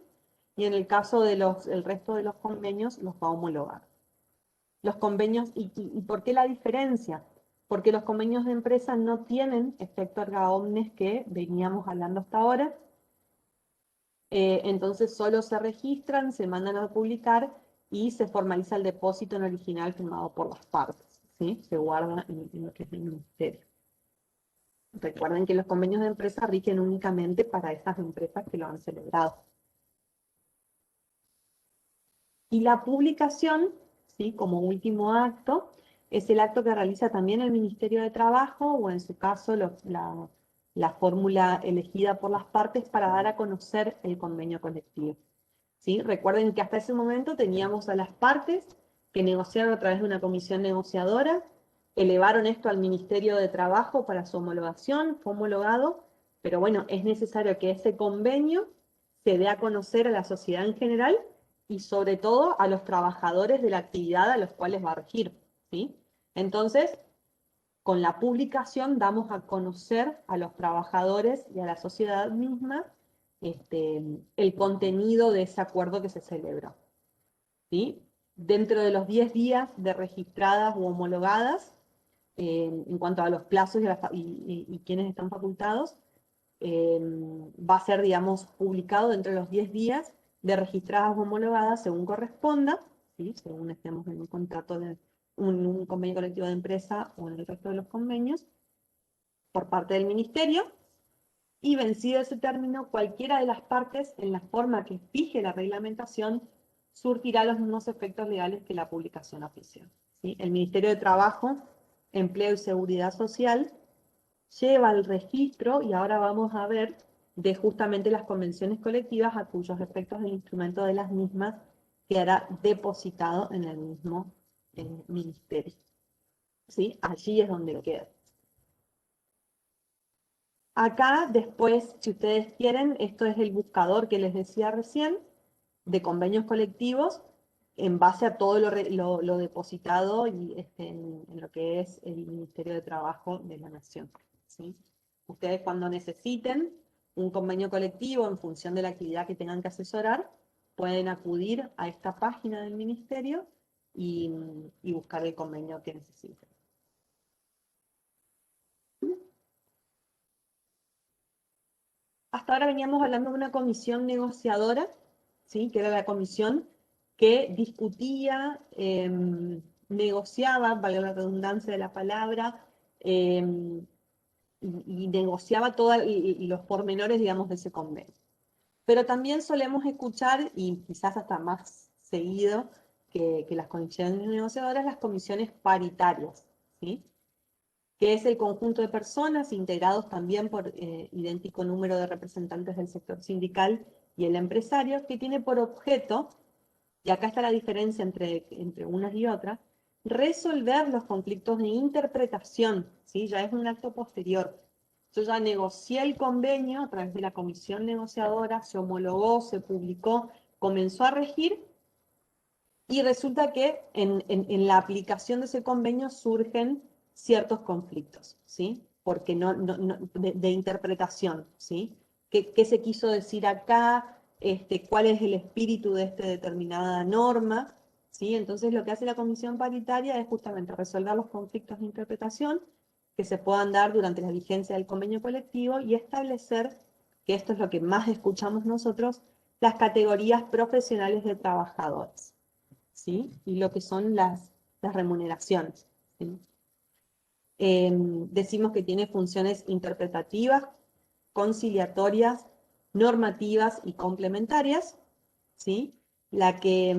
y en el caso de el resto de los convenios, los va a homologar. Los convenios, ¿y por qué la diferencia? Porque los convenios de empresa no tienen efecto erga omnes que veníamos hablando hasta ahora. Entonces solo se registran, se mandan a publicar y se formaliza el depósito en original firmado por las partes, ¿sí? Se guarda en lo que es el ministerio. Recuerden que los convenios de empresa rigen únicamente para esas empresas que lo han celebrado. Y la publicación, ¿sí? Como último acto, es el acto que realiza también el Ministerio de Trabajo, o en su caso la fórmula elegida por las partes para dar a conocer el convenio colectivo, ¿sí? Recuerden que hasta ese momento teníamos a las partes que negociaron a través de una comisión negociadora, elevaron esto al Ministerio de Trabajo para su homologación, fue homologado, pero bueno, es necesario que ese convenio se dé a conocer a la sociedad en general y sobre todo a los trabajadores de la actividad a los cuales va a regir, ¿sí? Entonces, con la publicación damos a conocer a los trabajadores y a la sociedad misma el contenido de ese acuerdo que se celebró, ¿sí? Dentro de los 10 días de registradas u homologadas, en cuanto a los plazos y quienes están facultados, va a ser, digamos, publicado dentro de los 10 días de registradas o homologadas según corresponda, ¿sí? Según estemos en un contrato de un convenio colectivo de empresa o en el resto de los convenios, por parte del Ministerio, y vencido ese término, cualquiera de las partes, en la forma que fije la reglamentación, surtirá los mismos efectos legales que la publicación oficial, ¿sí? El Ministerio de Trabajo, Empleo y Seguridad Social lleva el registro, y ahora vamos a ver, de justamente las convenciones colectivas a cuyos efectos el instrumento de las mismas quedará depositado en el mismo ministerio. ¿Sí? Allí es donde queda. Acá después, si ustedes quieren, esto es el buscador que les decía recién, de convenios colectivos, en base a todo lo depositado y, en lo que es el Ministerio de Trabajo de la Nación. ¿Sí? Ustedes cuando necesiten un convenio colectivo en función de la actividad que tengan que asesorar, pueden acudir a esta página del Ministerio y buscar el convenio que necesiten. Hasta ahora veníamos hablando de una comisión negociadora, ¿sí? Que era la comisión que discutía, negociaba, valga la redundancia de la palabra, y negociaba todos los pormenores, digamos, de ese convenio. Pero también solemos escuchar, y quizás hasta más seguido que las comisiones negociadoras, las comisiones paritarias, ¿sí? Que es el conjunto de personas integrados también por idéntico número de representantes del sector sindical y el empresario, que tiene por objeto, y acá está la diferencia entre unas y otras, resolver los conflictos de interpretación, ¿sí? Ya es un acto posterior. Yo ya negocié el convenio a través de la comisión negociadora, se homologó, se publicó, comenzó a regir, y resulta que en la aplicación de ese convenio surgen ciertos conflictos, ¿sí? Porque de interpretación, ¿sí? ¿Qué se quiso decir acá? ¿Cuál es el espíritu de esta determinada norma? ¿Sí? Entonces lo que hace la comisión paritaria es justamente resolver los conflictos de interpretación que se puedan dar durante la vigencia del convenio colectivo y establecer, que esto es lo que más escuchamos nosotros, las categorías profesionales de trabajadores. ¿Sí? Y lo que son las remuneraciones. ¿Sí? Decimos que tiene funciones interpretativas, conciliatorias, normativas y complementarias, ¿sí? La que,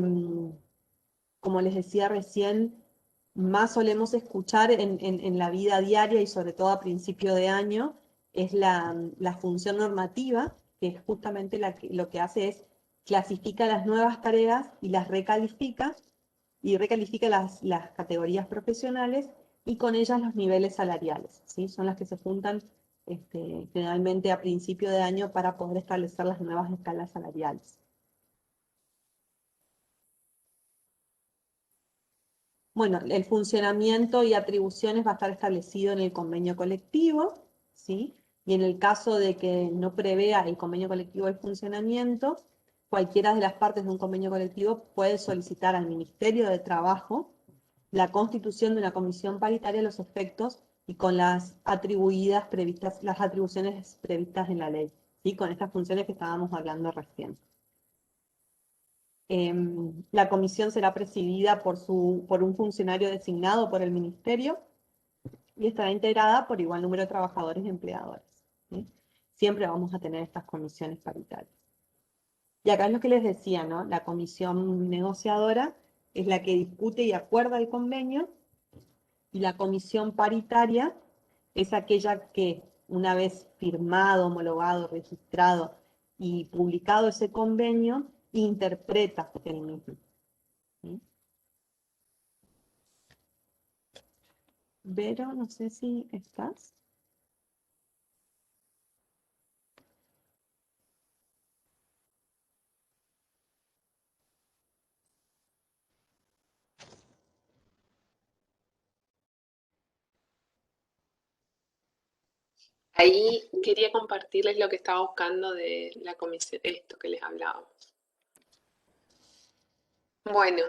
como les decía recién, más solemos escuchar en la vida diaria y sobre todo a principio de año, es la función normativa, que es justamente lo que hace es clasifica las nuevas tareas y las recalifica, y recalifica las categorías profesionales y con ellas los niveles salariales, ¿sí? Son las que se juntan generalmente a principio de año para poder establecer las nuevas escalas salariales. Bueno, el funcionamiento y atribuciones va a estar establecido en el convenio colectivo, ¿sí? Y en el caso de que no prevea el convenio colectivo el funcionamiento, cualquiera de las partes de un convenio colectivo puede solicitar al Ministerio de Trabajo la constitución de una comisión paritaria a los efectos y con las las atribuciones previstas en la ley, ¿sí? Con estas funciones que estábamos hablando recién. La comisión será presidida por un funcionario designado por el ministerio y estará integrada por igual número de trabajadores y empleadores, ¿sí? Siempre vamos a tener estas comisiones paritarias. Y acá es lo que les decía, ¿no? La comisión negociadora es la que discute y acuerda el convenio, y la comisión paritaria es aquella que, una vez firmado, homologado, registrado y publicado ese convenio, interpreta el mismo. ¿Sí? Vero, no sé si estás. Ahí quería compartirles lo que estaba buscando de la comisión, esto que les hablábamos. Bueno,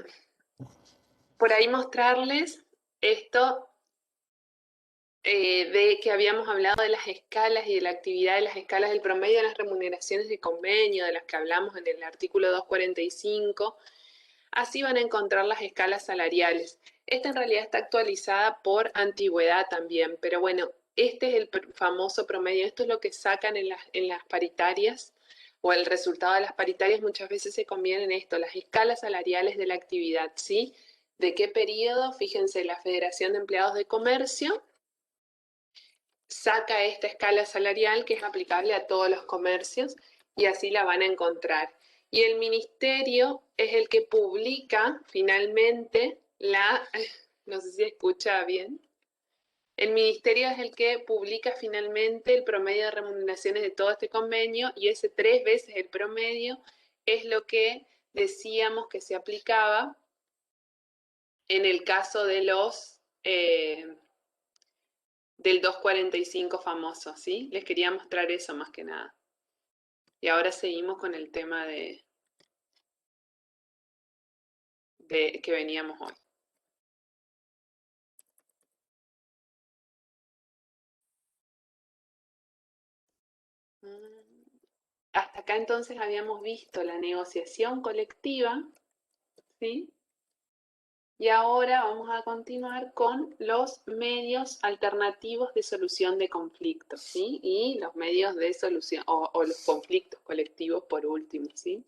por ahí mostrarles esto de que habíamos hablado de las escalas y de la actividad de las escalas del promedio de las remuneraciones de convenio, de las que hablamos en el artículo 245. Así van a encontrar las escalas salariales. Esta en realidad está actualizada por antigüedad también, pero bueno, este es el famoso promedio. Esto es lo que sacan en las paritarias, o el resultado de las paritarias muchas veces se conviene en esto, las escalas salariales de la actividad, ¿sí? ¿De qué periodo? Fíjense, la Federación de Empleados de Comercio saca esta escala salarial que es aplicable a todos los comercios y así la van a encontrar. Y el ministerio es el que publica finalmente no sé si escucha bien. El ministerio es el que publica finalmente el promedio de remuneraciones de todo este convenio y ese 3 veces el promedio es lo que decíamos que se aplicaba en el caso de los del 245 famoso, ¿sí? Les quería mostrar eso más que nada. Y ahora seguimos con el tema de que veníamos hoy. Hasta acá entonces habíamos visto la negociación colectiva, ¿sí? Y ahora vamos a continuar con los medios alternativos de solución de conflictos, ¿sí? Y los medios de solución, o los conflictos colectivos por último, ¿sí?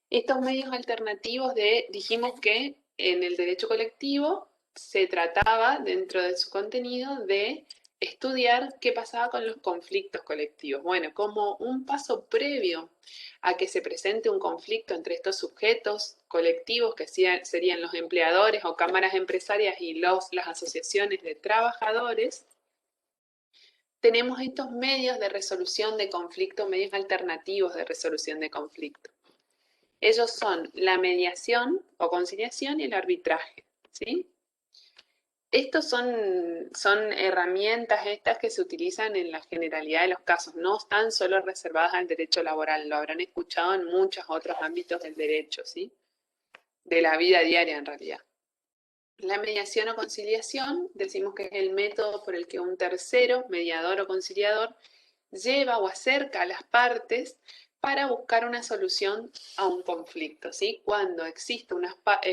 Estos medios alternativos dijimos que en el derecho colectivo se trataba, dentro de su contenido, de estudiar qué pasaba con los conflictos colectivos. Bueno, como un paso previo a que se presente un conflicto entre estos sujetos colectivos, que serían los empleadores o cámaras empresarias y las asociaciones de trabajadores, tenemos estos medios de resolución de conflicto, medios alternativos de resolución de conflicto. Ellos son la mediación o conciliación y el arbitraje, ¿sí? Estos son herramientas estas que se utilizan en la generalidad de los casos, no están solo reservadas al derecho laboral, lo habrán escuchado en muchos otros ámbitos del derecho, ¿sí? De la vida diaria en realidad. La mediación o conciliación, decimos que es el método por el que un tercero, mediador o conciliador, lleva o acerca a las partes para buscar una solución a un conflicto, ¿sí? Cuando existe un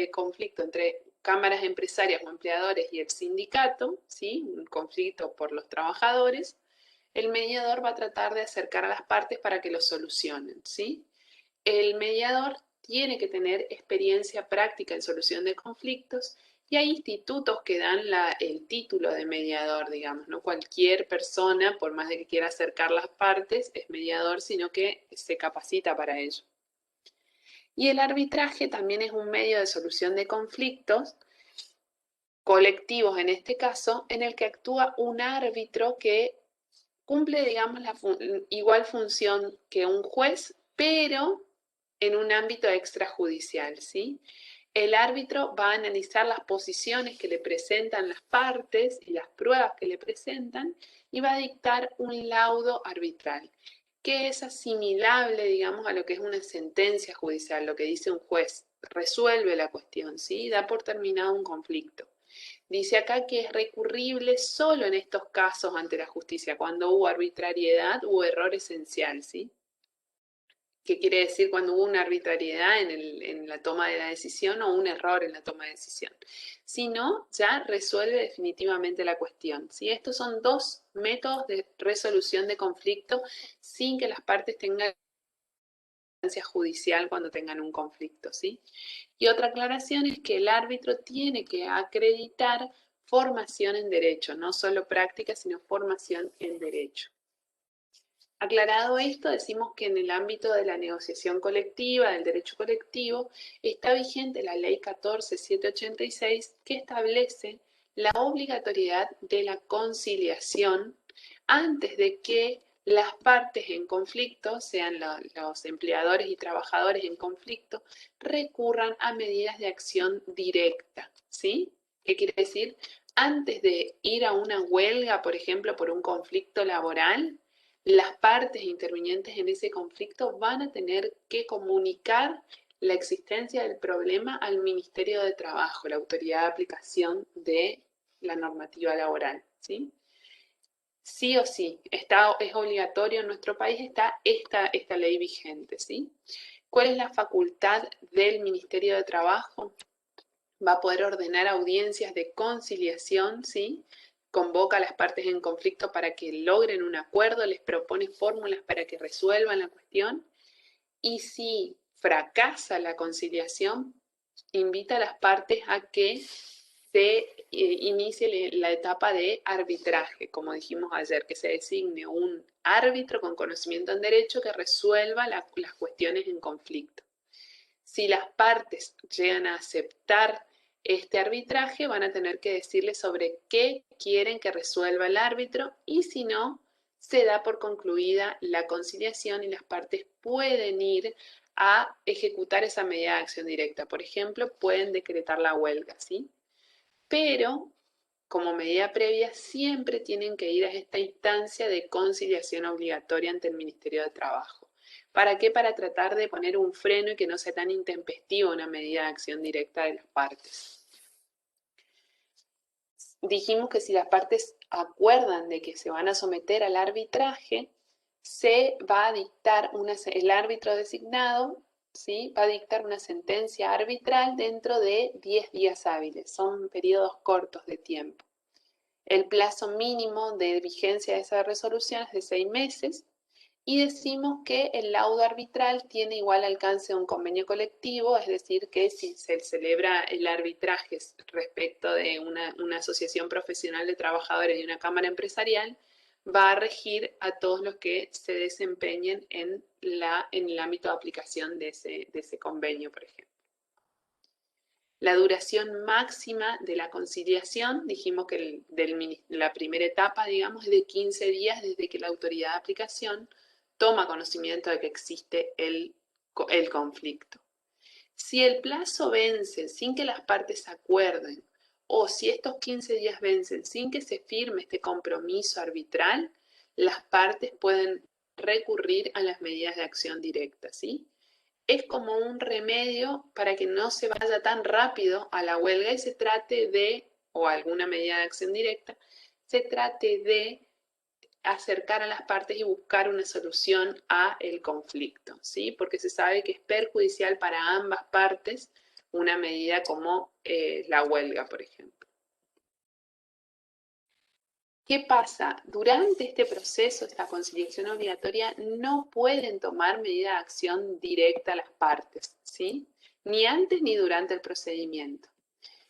conflicto entre cámaras empresarias o empleadores y el sindicato, ¿sí? Un conflicto por los trabajadores, el mediador va a tratar de acercar a las partes para que lo solucionen, ¿sí? El mediador tiene que tener experiencia práctica en solución de conflictos y hay institutos que dan el título de mediador, digamos, no cualquier persona, por más de que quiera acercar las partes, es mediador, sino que se capacita para ello. Y el arbitraje también es un medio de solución de conflictos colectivos, en este caso, en el que actúa un árbitro que cumple, digamos, igual función que un juez, pero en un ámbito extrajudicial, ¿sí? El árbitro va a analizar las posiciones que le presentan las partes y las pruebas que le presentan y va a dictar un laudo arbitral, que es asimilable, digamos, a lo que es una sentencia judicial, lo que dice un juez. Resuelve la cuestión, ¿sí? Da por terminado un conflicto. Dice acá que es recurrible solo en estos casos ante la justicia, cuando hubo arbitrariedad o error esencial, ¿sí? ¿Qué quiere decir cuando hubo una arbitrariedad en la toma de la decisión o un error en la toma de decisión? Si no, ya resuelve definitivamente la cuestión, ¿sí? Estos son dos métodos de resolución de conflicto sin que las partes tengan instancia judicial cuando tengan un conflicto, ¿sí? Y otra aclaración es que el árbitro tiene que acreditar formación en derecho, no solo práctica, sino formación en derecho. Aclarado esto, decimos que en el ámbito de la negociación colectiva, del derecho colectivo, está vigente la Ley 14.786 que establece la obligatoriedad de la conciliación antes de que las partes en conflicto, sean los empleadores y trabajadores en conflicto, recurran a medidas de acción directa, ¿sí? ¿Qué quiere decir? Antes de ir a una huelga, por ejemplo, por un conflicto laboral, las partes intervinientes en ese conflicto van a tener que comunicar la existencia del problema al Ministerio de Trabajo, la autoridad de aplicación de la normativa laboral, ¿sí? Sí o sí, es obligatorio en nuestro país, está esta ley vigente, ¿sí? ¿Cuál es la facultad del Ministerio de Trabajo? Va a poder ordenar audiencias de conciliación, ¿sí? Convoca a las partes en conflicto para que logren un acuerdo, les propone fórmulas para que resuelvan la cuestión y si fracasa la conciliación, invita a las partes a que se inicie la etapa de arbitraje, como dijimos ayer, que se designe un árbitro con conocimiento en derecho que resuelva las cuestiones en conflicto. Si las partes llegan a aceptar este arbitraje, van a tener que decirle sobre qué quieren que resuelva el árbitro y si no, se da por concluida la conciliación y las partes pueden ir a ejecutar esa medida de acción directa. Por ejemplo, pueden decretar la huelga, ¿sí? Pero como medida previa siempre tienen que ir a esta instancia de conciliación obligatoria ante el Ministerio de Trabajo. ¿Para qué? Para tratar de poner un freno y que no sea tan intempestiva una medida de acción directa de las partes. Dijimos que si las partes acuerdan de que se van a someter al arbitraje, se va a dictar el árbitro designado, ¿sí? Va a dictar una sentencia arbitral dentro de 10 días hábiles. Son periodos cortos de tiempo. El plazo mínimo de vigencia de esa resolución es de 6 meses y decimos que el laudo arbitral tiene igual alcance a un convenio colectivo, es decir, que si se celebra el arbitraje respecto de una asociación profesional de trabajadores y una cámara empresarial, va a regir a todos los que se desempeñen en el ámbito de aplicación de ese convenio, por ejemplo. La duración máxima de la conciliación, dijimos que la primera etapa, digamos, es de 15 días desde que la autoridad de aplicación toma conocimiento de que existe el conflicto. Si el plazo vence sin que las partes acuerden o si estos 15 días vencen sin que se firme este compromiso arbitral, las partes pueden recurrir a las medidas de acción directa, ¿sí? Es como un remedio para que no se vaya tan rápido a la huelga y se trate de, o alguna medida de acción directa, se trate de acercar a las partes y buscar una solución a el conflicto, ¿sí? Porque se sabe que es perjudicial para ambas partes una medida como la huelga, por ejemplo. ¿Qué pasa? Durante este proceso, esta conciliación obligatoria, no pueden tomar medida de acción directa las partes, ¿sí? Ni antes ni durante el procedimiento.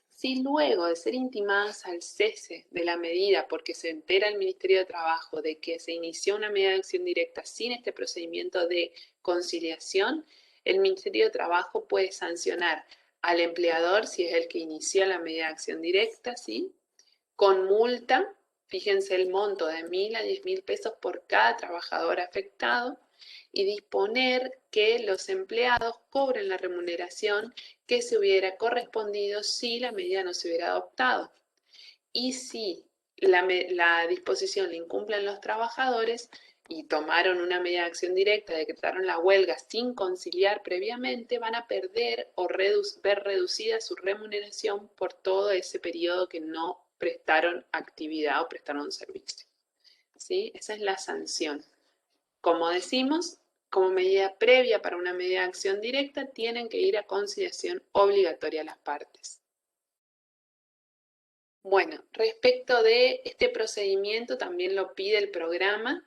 Si luego de ser intimadas al cese de la medida porque se entera el Ministerio de Trabajo de que se inició una medida de acción directa sin este procedimiento de conciliación, el Ministerio de Trabajo puede sancionar al empleador, si es el que inició la medida de acción directa, ¿sí? Con multa. Fíjense el monto de 1.000 a 10.000 pesos por cada trabajador afectado y disponer que los empleados cobren la remuneración que se hubiera correspondido si la medida no se hubiera adoptado. Y si la disposición la incumplen los trabajadores y tomaron una medida de acción directa, decretaron la huelga sin conciliar previamente, van a perder o ver reducida su remuneración por todo ese periodo que no prestaron actividad o prestaron servicio. ¿Sí? Esa es la sanción. Como decimos, como medida previa para una medida de acción directa, tienen que ir a conciliación obligatoria las partes. Bueno, respecto de este procedimiento, también lo pide el programa,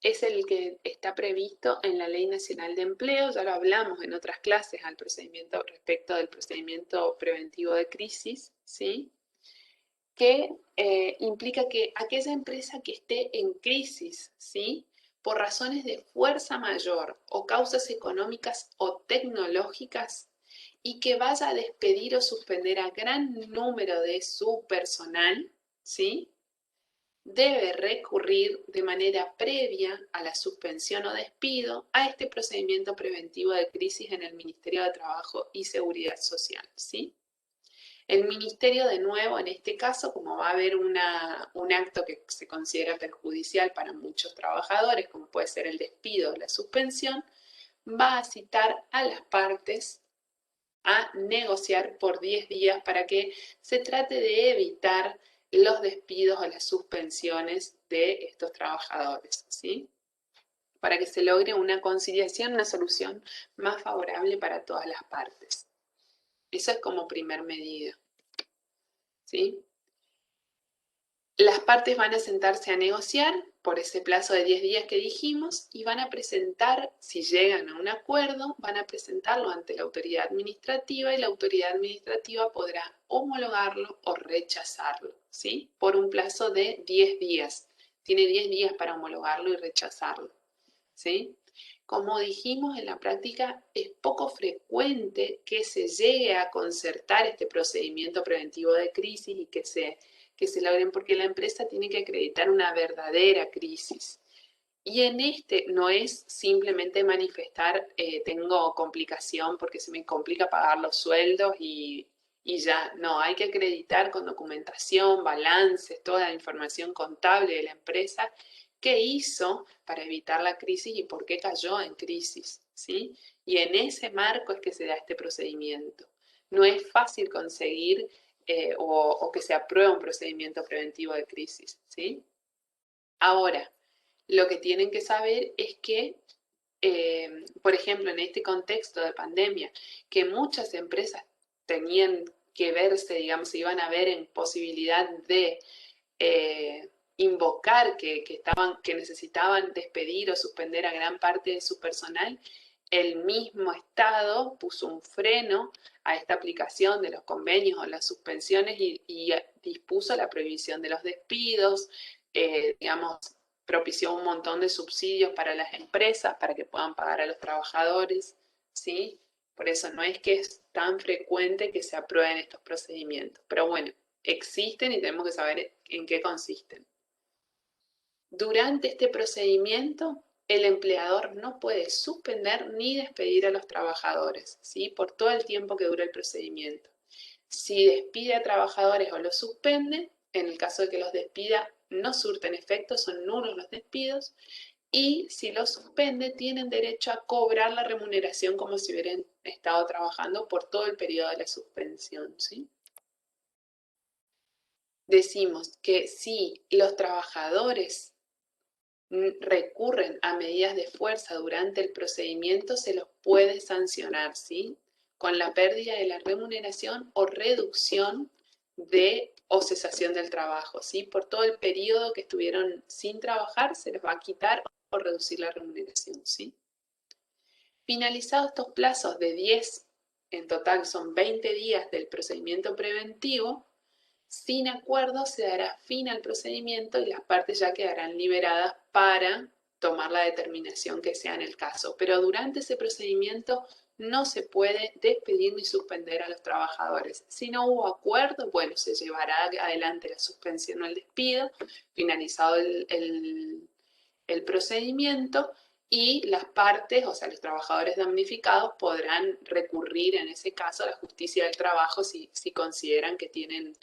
es el que está previsto en la Ley Nacional de Empleo, ya lo hablamos en otras clases al procedimiento, respecto del procedimiento preventivo de crisis, ¿sí? Que implica que aquella empresa que esté en crisis, ¿sí? Por razones de fuerza mayor o causas económicas o tecnológicas y que vaya a despedir o suspender a gran número de su personal, ¿sí? Debe recurrir de manera previa a la suspensión o despido a este procedimiento preventivo de crisis en el Ministerio de Trabajo y Seguridad Social, ¿sí? El ministerio, de nuevo, en este caso, como va a haber un acto que se considera perjudicial para muchos trabajadores, como puede ser el despido o la suspensión, va a citar a las partes a negociar por 10 días para que se trate de evitar los despidos o las suspensiones de estos trabajadores, ¿sí? Para que se logre una conciliación, una solución más favorable para todas las partes. Eso es como primer medida. ¿Sí? Las partes van a sentarse a negociar por ese plazo de 10 días que dijimos y van a presentar, si llegan a un acuerdo, van a presentarlo ante la autoridad administrativa y la autoridad administrativa podrá homologarlo o rechazarlo, ¿sí? Por un plazo de 10 días. Tiene 10 días para homologarlo y rechazarlo, ¿sí? Como dijimos, en la práctica es poco frecuente que se llegue a concertar este procedimiento preventivo de crisis y que se logren, porque la empresa tiene que acreditar una verdadera crisis. Y en este no es simplemente manifestar, tengo complicación porque se me complica pagar los sueldos y ya, no, hay que acreditar con documentación, balances, toda la información contable de la empresa, qué hizo para evitar la crisis y por qué cayó en crisis, ¿sí? Y en ese marco es que se da este procedimiento. No es fácil conseguir o que se apruebe un procedimiento preventivo de crisis, ¿sí? Ahora, lo que tienen que saber es que, por ejemplo, en este contexto de pandemia, que muchas empresas tenían que verse, digamos, se iban a ver en posibilidad de invocar que necesitaban despedir o suspender a gran parte de su personal, el mismo Estado puso un freno a esta aplicación de los convenios o las suspensiones y dispuso la prohibición de los despidos, digamos, propició un montón de subsidios para las empresas para que puedan pagar a los trabajadores, ¿sí? Por eso no es que es tan frecuente que se aprueben estos procedimientos. Pero bueno, existen y tenemos que saber en qué consisten. Durante este procedimiento, el empleador no puede suspender ni despedir a los trabajadores, ¿sí? Por todo el tiempo que dura el procedimiento. Si despide a trabajadores o los suspende, en el caso de que los despida, no surten efecto, son nulos los despidos, y si los suspende, tienen derecho a cobrar la remuneración como si hubieran estado trabajando por todo el periodo de la suspensión, ¿sí? Decimos que si los trabajadores recurren a medidas de fuerza durante el procedimiento, se los puede sancionar, ¿sí? Con la pérdida de la remuneración o reducción de o cesación del trabajo, ¿sí? Por todo el periodo que estuvieron sin trabajar, se les va a quitar o reducir la remuneración, ¿sí? Finalizados estos plazos de 10, en total son 20 días del procedimiento preventivo, sin acuerdo se dará fin al procedimiento y las partes ya quedarán liberadas para tomar la determinación que sea en el caso. Pero durante ese procedimiento no se puede despedir ni suspender a los trabajadores. Si no hubo acuerdo, bueno, se llevará adelante la suspensión o el despido, finalizado el procedimiento, y las partes, o sea, los trabajadores damnificados, podrán recurrir en ese caso a la justicia del trabajo si consideran que tienen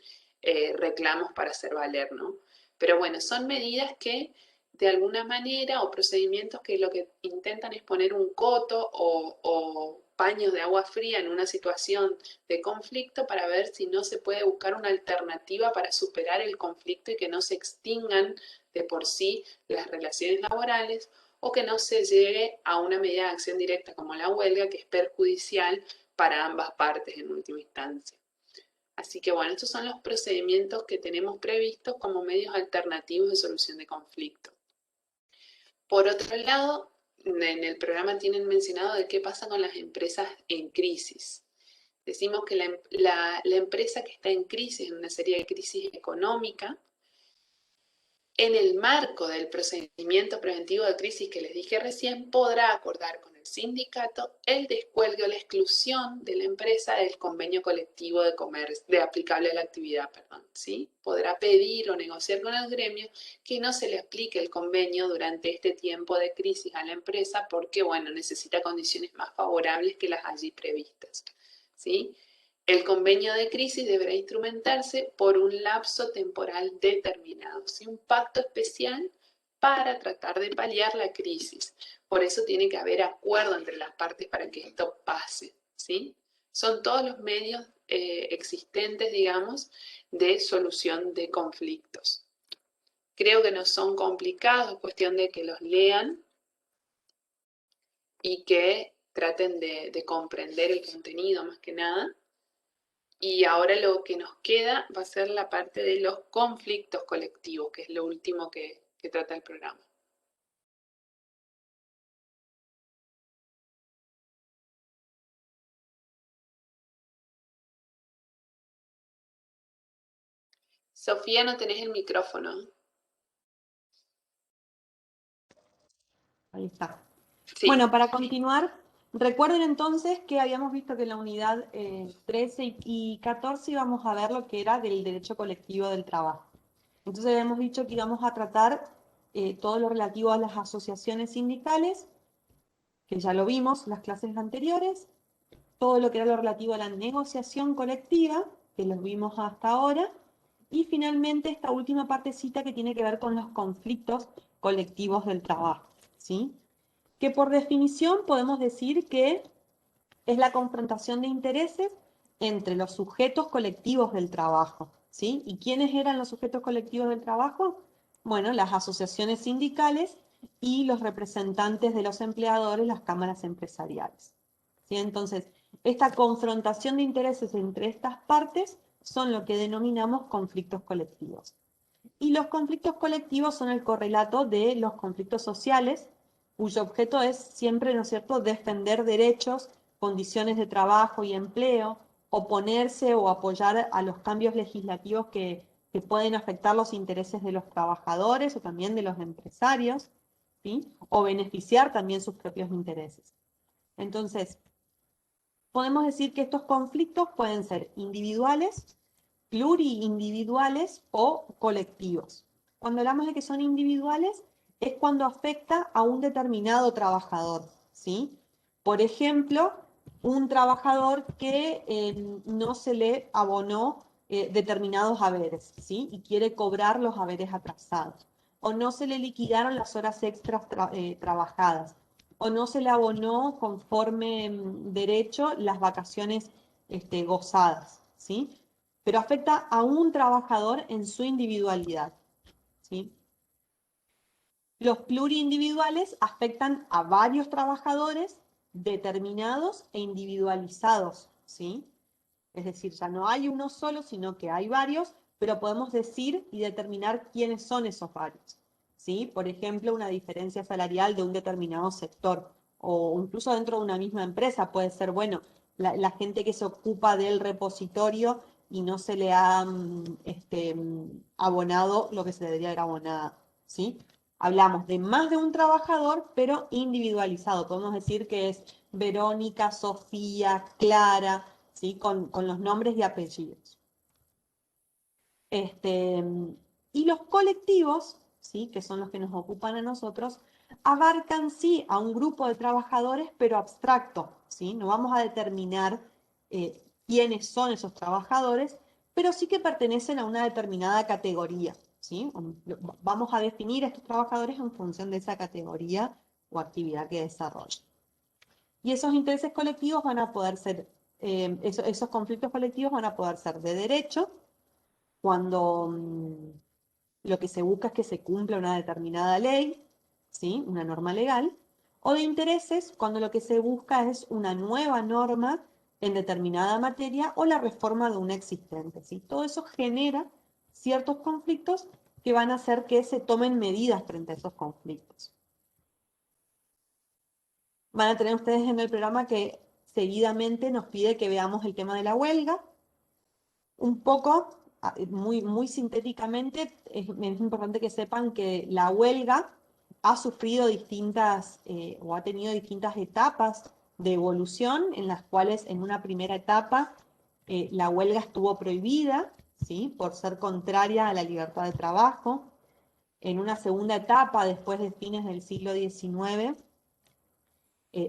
reclamos para hacer valer, ¿no? Pero bueno, son medidas que de alguna manera o procedimientos que lo que intentan es poner un coto o paños de agua fría en una situación de conflicto para ver si no se puede buscar una alternativa para superar el conflicto y que no se extingan de por sí las relaciones laborales o que no se llegue a una medida de acción directa como la huelga, que es perjudicial para ambas partes en última instancia. Así que bueno, estos son los procedimientos que tenemos previstos como medios alternativos de solución de conflicto. Por otro lado, en el programa tienen mencionado de qué pasa con las empresas en crisis. Decimos que la empresa que está en crisis, en una serie de crisis económica, en el marco del procedimiento preventivo de crisis que les dije recién, podrá acordar con el sindicato el descuelgue o la exclusión de la empresa del convenio colectivo de comercio, de aplicable a la actividad, perdón, ¿sí? Podrá pedir o negociar con el gremio que no se le aplique el convenio durante este tiempo de crisis a la empresa porque, bueno, necesita condiciones más favorables que las allí previstas, ¿sí? El convenio de crisis deberá instrumentarse por un lapso temporal determinado, ¿sí? Un pacto especial para tratar de paliar la crisis. Por eso tiene que haber acuerdo entre las partes para que esto pase, ¿sí? Son todos los medios existentes, digamos, de solución de conflictos. Creo que no son complicados, es cuestión de que los lean y que traten de comprender el contenido más que nada. Y ahora lo que nos queda va a ser la parte de los conflictos colectivos, que es lo último que trata el programa. Sofía, no tenés el micrófono. Ahí está. Sí. Bueno, para continuar, recuerden entonces que habíamos visto que en la unidad 13 y 14 íbamos a ver lo que era del derecho colectivo del trabajo. Entonces habíamos dicho que íbamos a tratar todo lo relativo a las asociaciones sindicales, que ya lo vimos en las clases anteriores, todo lo que era lo relativo a la negociación colectiva, que los vimos hasta ahora, y finalmente esta última partecita que tiene que ver con los conflictos colectivos del trabajo, ¿sí? Que por definición podemos decir que es la confrontación de intereses entre los sujetos colectivos del trabajo, ¿sí? ¿Y quiénes eran los sujetos colectivos del trabajo? Bueno, las asociaciones sindicales y los representantes de los empleadores, las cámaras empresariales, ¿sí? Entonces, esta confrontación de intereses entre estas partes son lo que denominamos conflictos colectivos. Y los conflictos colectivos son el correlato de los conflictos sociales, cuyo objeto es siempre, ¿no es cierto?, defender derechos, condiciones de trabajo y empleo, oponerse o apoyar a los cambios legislativos que pueden afectar los intereses de los trabajadores o también de los empresarios, ¿sí? O beneficiar también sus propios intereses. Entonces, podemos decir que estos conflictos pueden ser individuales, pluriindividuales o colectivos. Cuando hablamos de que son individuales, es cuando afecta a un determinado trabajador, ¿sí? Por ejemplo, un trabajador que no se le abonó determinados haberes, ¿sí? Y quiere cobrar los haberes atrasados. O no se le liquidaron las horas extras trabajadas. O no se le abonó conforme derecho las vacaciones gozadas, ¿sí? Pero afecta a un trabajador en su individualidad, ¿sí? Los pluriindividuales afectan a varios trabajadores determinados e individualizados, ¿sí? Es decir, ya no hay uno solo, sino que hay varios, pero podemos decir y determinar quiénes son esos varios, ¿sí? Por ejemplo, una diferencia salarial de un determinado sector, o incluso dentro de una misma empresa puede ser, bueno, la gente que se ocupa del repositorio y no se le ha abonado lo que se le debería haber abonado, ¿sí? Hablamos de más de un trabajador, pero individualizado. Podemos decir que es Verónica, Sofía, Clara, ¿sí? Con los nombres y apellidos. Y los colectivos, ¿sí? Que son los que nos ocupan a nosotros, abarcan sí a un grupo de trabajadores, pero abstracto, ¿sí? No vamos a determinar quiénes son esos trabajadores, pero sí que pertenecen a una determinada categoría, ¿sí? Vamos a definir a estos trabajadores en función de esa categoría o actividad que desarrollan. Y esos intereses colectivos van a poder ser, esos conflictos colectivos van a poder ser de derecho, cuando lo que se busca es que se cumpla una determinada ley, ¿sí? Una norma legal, o de intereses, cuando lo que se busca es una nueva norma en determinada materia o la reforma de una existente, ¿sí? Todo eso genera ciertos conflictos que van a hacer que se tomen medidas frente a esos conflictos. Van a tener ustedes en el programa que seguidamente nos pide que veamos el tema de la huelga. Un poco, muy sintéticamente, es importante que sepan que la huelga ha sufrido distintas o ha tenido distintas etapas de evolución en las cuales en una primera etapa la huelga estuvo prohibida, ¿sí? Por ser contraria a la libertad de trabajo. En una segunda etapa, después de fines del siglo XIX,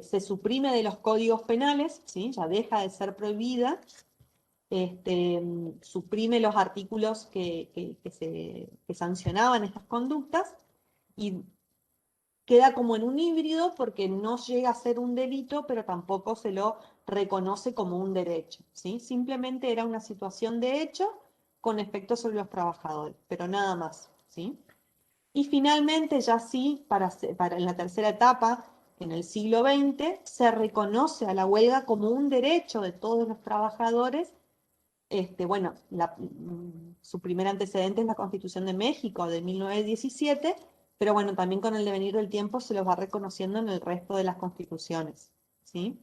se suprime de los códigos penales, ¿sí? Ya deja de ser prohibida, suprime los artículos que sancionaban estas conductas y queda como en un híbrido porque no llega a ser un delito, pero tampoco se lo reconoce como un derecho, ¿sí? Simplemente era una situación de hecho con efectos sobre los trabajadores, pero nada más, ¿sí? Y finalmente, ya sí, en la tercera etapa, en el siglo XX, se reconoce a la huelga como un derecho de todos los trabajadores bueno, su primer antecedente es la Constitución de México de 1917, pero bueno, también con el devenir del tiempo se los va reconociendo en el resto de las constituciones, ¿sí?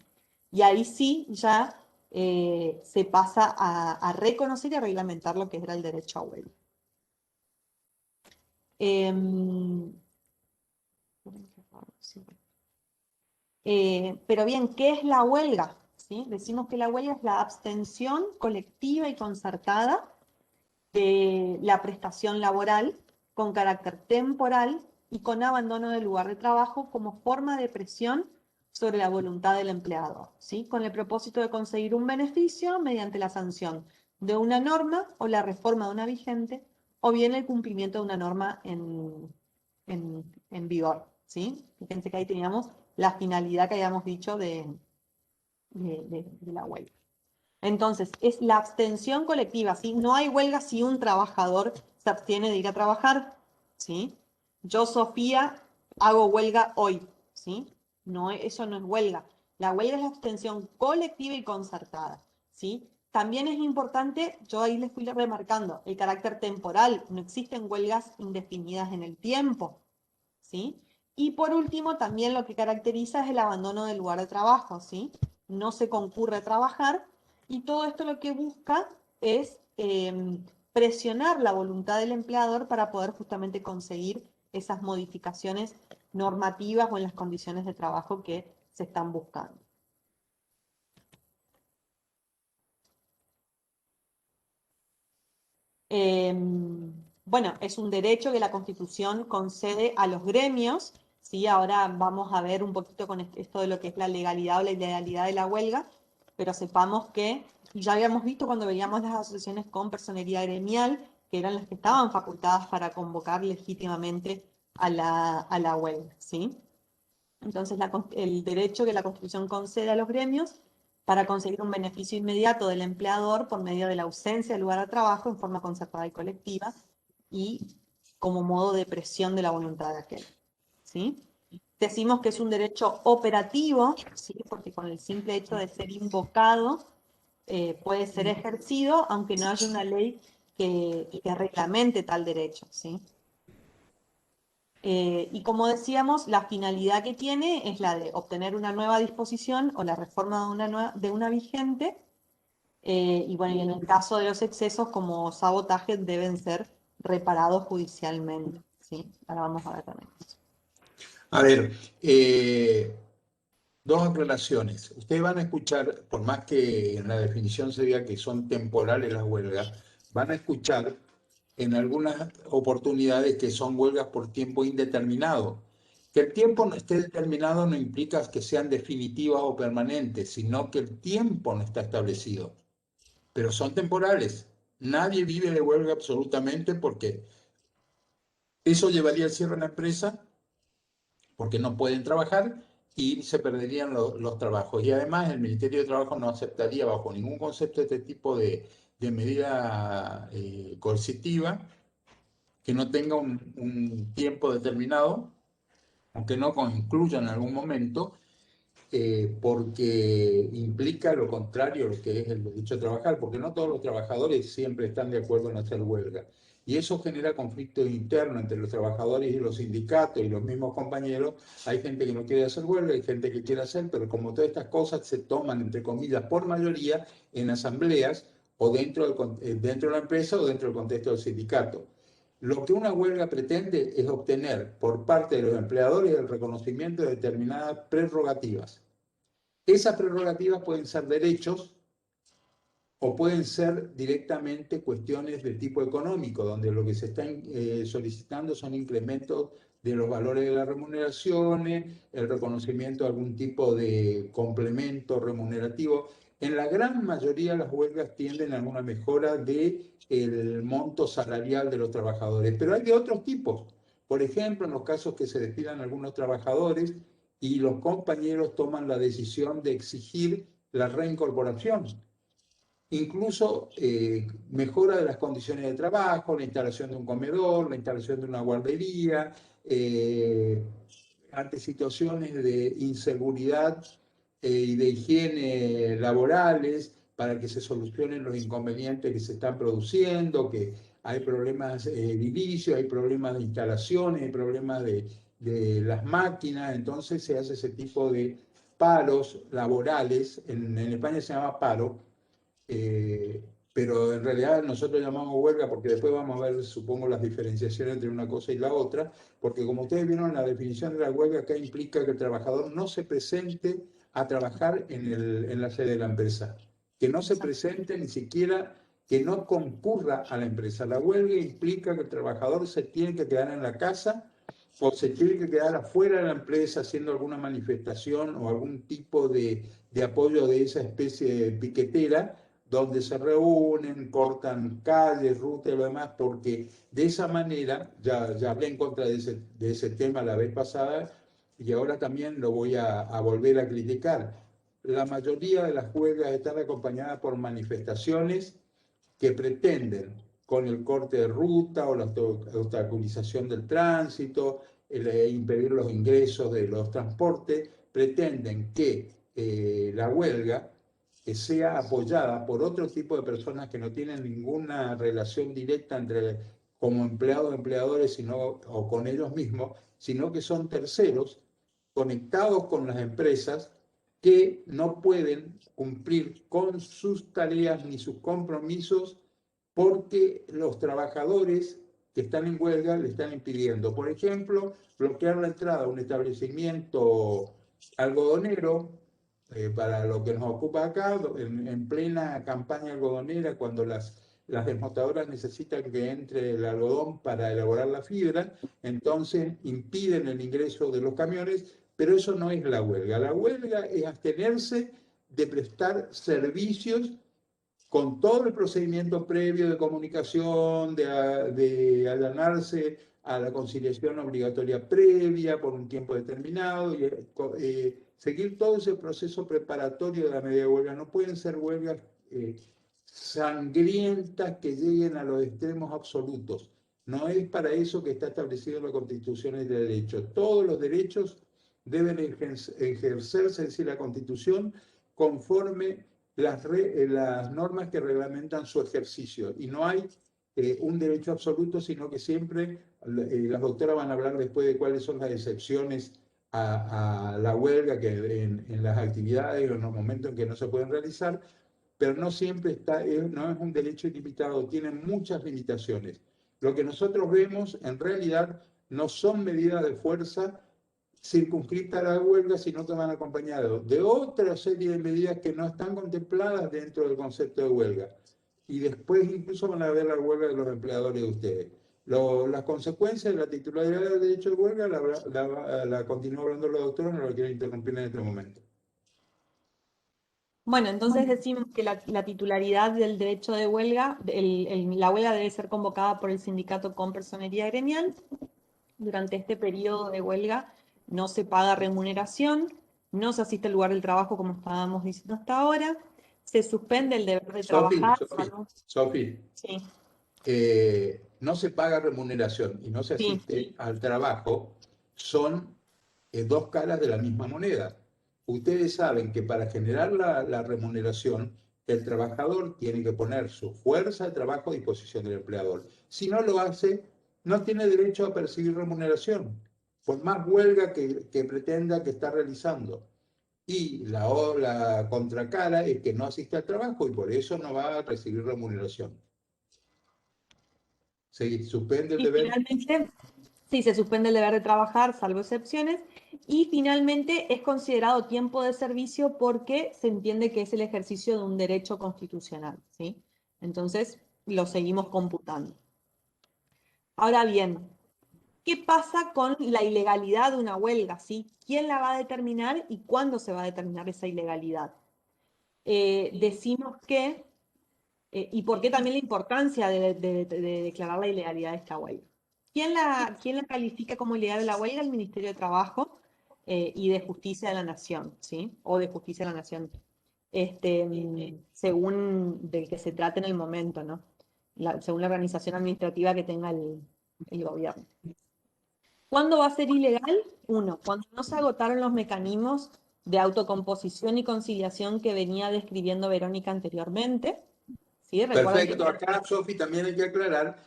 Y ahí sí ya se pasa a reconocer y a reglamentar lo que era el derecho a huelga. Pero bien, ¿qué es la huelga? ¿Sí? Decimos que la huelga es la abstención colectiva y concertada de la prestación laboral con carácter temporal y con abandono del lugar de trabajo como forma de presión sobre la voluntad del empleador, ¿sí? Con el propósito de conseguir un beneficio mediante la sanción de una norma o la reforma de una vigente o bien el cumplimiento de una norma en vigor, ¿sí? Fíjense que ahí teníamos la finalidad que habíamos dicho de la huelga. Entonces, es la abstención colectiva, ¿sí? No hay huelga si un trabajador se abstiene de ir a trabajar, ¿sí? Yo, Sofía, hago huelga hoy, ¿sí? No, eso no es huelga. La huelga es la abstención colectiva y concertada, ¿sí? También es importante, yo ahí les fui remarcando, el carácter temporal. No existen huelgas indefinidas en el tiempo, ¿sí? Y por último, también lo que caracteriza es el abandono del lugar de trabajo, ¿sí? No se concurre a trabajar y todo esto lo que busca es presionar la voluntad del empleador para poder justamente conseguir esas modificaciones normativas o en las condiciones de trabajo que se están buscando. Bueno, es un derecho que la Constitución concede a los gremios, ¿sí? Ahora vamos a ver un poquito con esto de lo que es la legalidad o la ilegalidad de la huelga, pero sepamos que, y ya habíamos visto cuando veíamos las asociaciones con personería gremial, que eran las que estaban facultadas para convocar legítimamente a la huelga, ¿sí? Entonces, el derecho que la Constitución concede a los gremios para conseguir un beneficio inmediato del empleador por medio de la ausencia del lugar de trabajo en forma concertada y colectiva y como modo de presión de la voluntad de aquel, ¿sí? Decimos que es un derecho operativo, ¿sí? Porque con el simple hecho de ser invocado puede ser ejercido, aunque no haya una ley que reglamente tal derecho, ¿sí? Y como decíamos, la finalidad que tiene es la de obtener una nueva disposición o la reforma de una vigente. Y bueno, y en el caso de los excesos como sabotaje deben ser reparados judicialmente, ¿sí? Ahora vamos a ver también eso. A ver, dos aclaraciones. Ustedes van a escuchar, por más que en la definición se diga que son temporales las huelgas, van a escuchar en algunas oportunidades que son huelgas por tiempo indeterminado. Que el tiempo no esté determinado no implica que sean definitivas o permanentes, sino que el tiempo no está establecido. Pero son temporales. Nadie vive de huelga absolutamente porque eso llevaría al cierre de la empresa porque no pueden trabajar y se perderían los trabajos. Y además el Ministerio de Trabajo no aceptaría bajo ningún concepto este tipo de medida coercitiva que no tenga un tiempo determinado, aunque no concluya en algún momento, porque implica lo contrario a lo que es el derecho a trabajar, porque no todos los trabajadores siempre están de acuerdo en hacer huelga. Y eso genera conflictos internos entre los trabajadores y los sindicatos y los mismos compañeros. Hay gente que no quiere hacer huelga, hay gente que quiere hacer, pero como todas estas cosas se toman, entre comillas, por mayoría en asambleas o dentro de la empresa o dentro del contexto del sindicato. Lo que una huelga pretende es obtener por parte de los empleadores el reconocimiento de determinadas prerrogativas. Esas prerrogativas pueden ser derechos o pueden ser directamente cuestiones de tipo económico, donde lo que se está solicitando son incrementos de los valores de las remuneraciones, el reconocimiento de algún tipo de complemento remunerativo. En la gran mayoría de las huelgas tienden a una mejora del monto salarial de los trabajadores, pero hay de otros tipos. Por ejemplo, en los casos que se despidan algunos trabajadores y los compañeros toman la decisión de exigir la reincorporación. Incluso mejora de las condiciones de trabajo, la instalación de un comedor, la instalación de una guardería, ante situaciones de inseguridad y de higiene laborales, para que se solucionen los inconvenientes que se están produciendo, que hay problemas de inicio, hay problemas de instalaciones, hay problemas de las máquinas, entonces se hace ese tipo de paros laborales, en España se llama paro, pero en realidad nosotros llamamos huelga porque después vamos a ver, supongo, las diferenciaciones entre una cosa y la otra, porque como ustedes vieron, la definición de la huelga acá implica que el trabajador no se presente a trabajar en la sede de la empresa, que no se presente ni siquiera, que no concurra a la empresa. La huelga implica que el trabajador se tiene que quedar en la casa o se tiene que quedar afuera de la empresa haciendo alguna manifestación o algún tipo de apoyo de esa especie de piquetera, donde se reúnen, cortan calles, rutas y lo demás, porque de esa manera, ya hablé en contra de ese tema la vez pasada y ahora también lo voy a volver a criticar. La mayoría de las huelgas están acompañadas por manifestaciones que pretenden, con el corte de ruta o la obstaculización del tránsito, impedir los ingresos de los transportes, pretenden que la huelga sea apoyada por otro tipo de personas que no tienen ninguna relación directa entre como empleados o empleadores o con ellos mismos, sino que son terceros conectados con las empresas que no pueden cumplir con sus tareas ni sus compromisos porque los trabajadores que están en huelga le están impidiendo. Por ejemplo, bloquear la entrada a un establecimiento algodonero, para lo que nos ocupa acá, en plena campaña algodonera, cuando las desmotadoras necesitan que entre el algodón para elaborar la fibra, entonces impiden el ingreso de los camiones, pero eso no es la huelga. La huelga es abstenerse de prestar servicios con todo el procedimiento previo de comunicación, de allanarse a la conciliación obligatoria previa por un tiempo determinado, y seguir todo ese proceso preparatorio de la media huelga. No pueden ser huelgas sangrientas que lleguen a los extremos absolutos. No es para eso que está establecido en la Constitución el derecho. Todos los derechos deben ejercerse, es decir, la Constitución, conforme las normas que reglamentan su ejercicio. Y no hay un derecho absoluto, sino que siempre, las doctoras van a hablar después de cuáles son las excepciones a la huelga que en las actividades o en los momentos en que no se pueden realizar, pero no siempre no es un derecho ilimitado, tiene muchas limitaciones. Lo que nosotros vemos en realidad no son medidas de fuerza circunscritas a la huelga, sino que van acompañadas de otra serie de medidas que no están contempladas dentro del concepto de huelga. Y después incluso van a ver la huelga de los empleadores de ustedes. Las consecuencias de la titularidad del derecho de huelga la continúa hablando la doctora, no la quiero interrumpir en este momento. Bueno, entonces decimos que la titularidad del derecho de huelga, la huelga debe ser convocada por el sindicato con personería gremial. Durante este periodo de huelga no se paga remuneración, no se asiste al lugar del trabajo como estábamos diciendo hasta ahora, se suspende el deber de trabajar. Sofi, sí. No se paga remuneración y no se asiste al trabajo, son dos caras de la misma moneda. Ustedes saben que para generar la remuneración, el trabajador tiene que poner su fuerza de trabajo a disposición del empleador. Si no lo hace, no tiene derecho a percibir remuneración, por más huelga que pretenda que está realizando. Y la contracara es que no asiste al trabajo y por eso no va a recibir remuneración. Se suspende el deber. Finalmente, sí, se suspende el deber de trabajar, salvo excepciones, y finalmente es considerado tiempo de servicio porque se entiende que es el ejercicio de un derecho constitucional, ¿sí? Entonces, lo seguimos computando. Ahora bien, ¿qué pasa con la ilegalidad de una huelga? ¿Sí? ¿Quién la va a determinar y cuándo se va a determinar esa ilegalidad? Decimos que, y por qué también la importancia de declarar la ilegalidad de esta huelga. ¿Quién la califica como ilegal la huelga? El Ministerio de Trabajo y de Justicia de la Nación, ¿sí? O de Justicia de la Nación, según del que se trate en el momento, ¿no? Según la organización administrativa que tenga el gobierno. ¿Cuándo va a ser ilegal? Uno, cuando no se agotaron los mecanismos de autocomposición y conciliación que venía describiendo Verónica anteriormente. ¿Sí? Recuerden Perfecto. Acá, Sofi, también hay que aclarar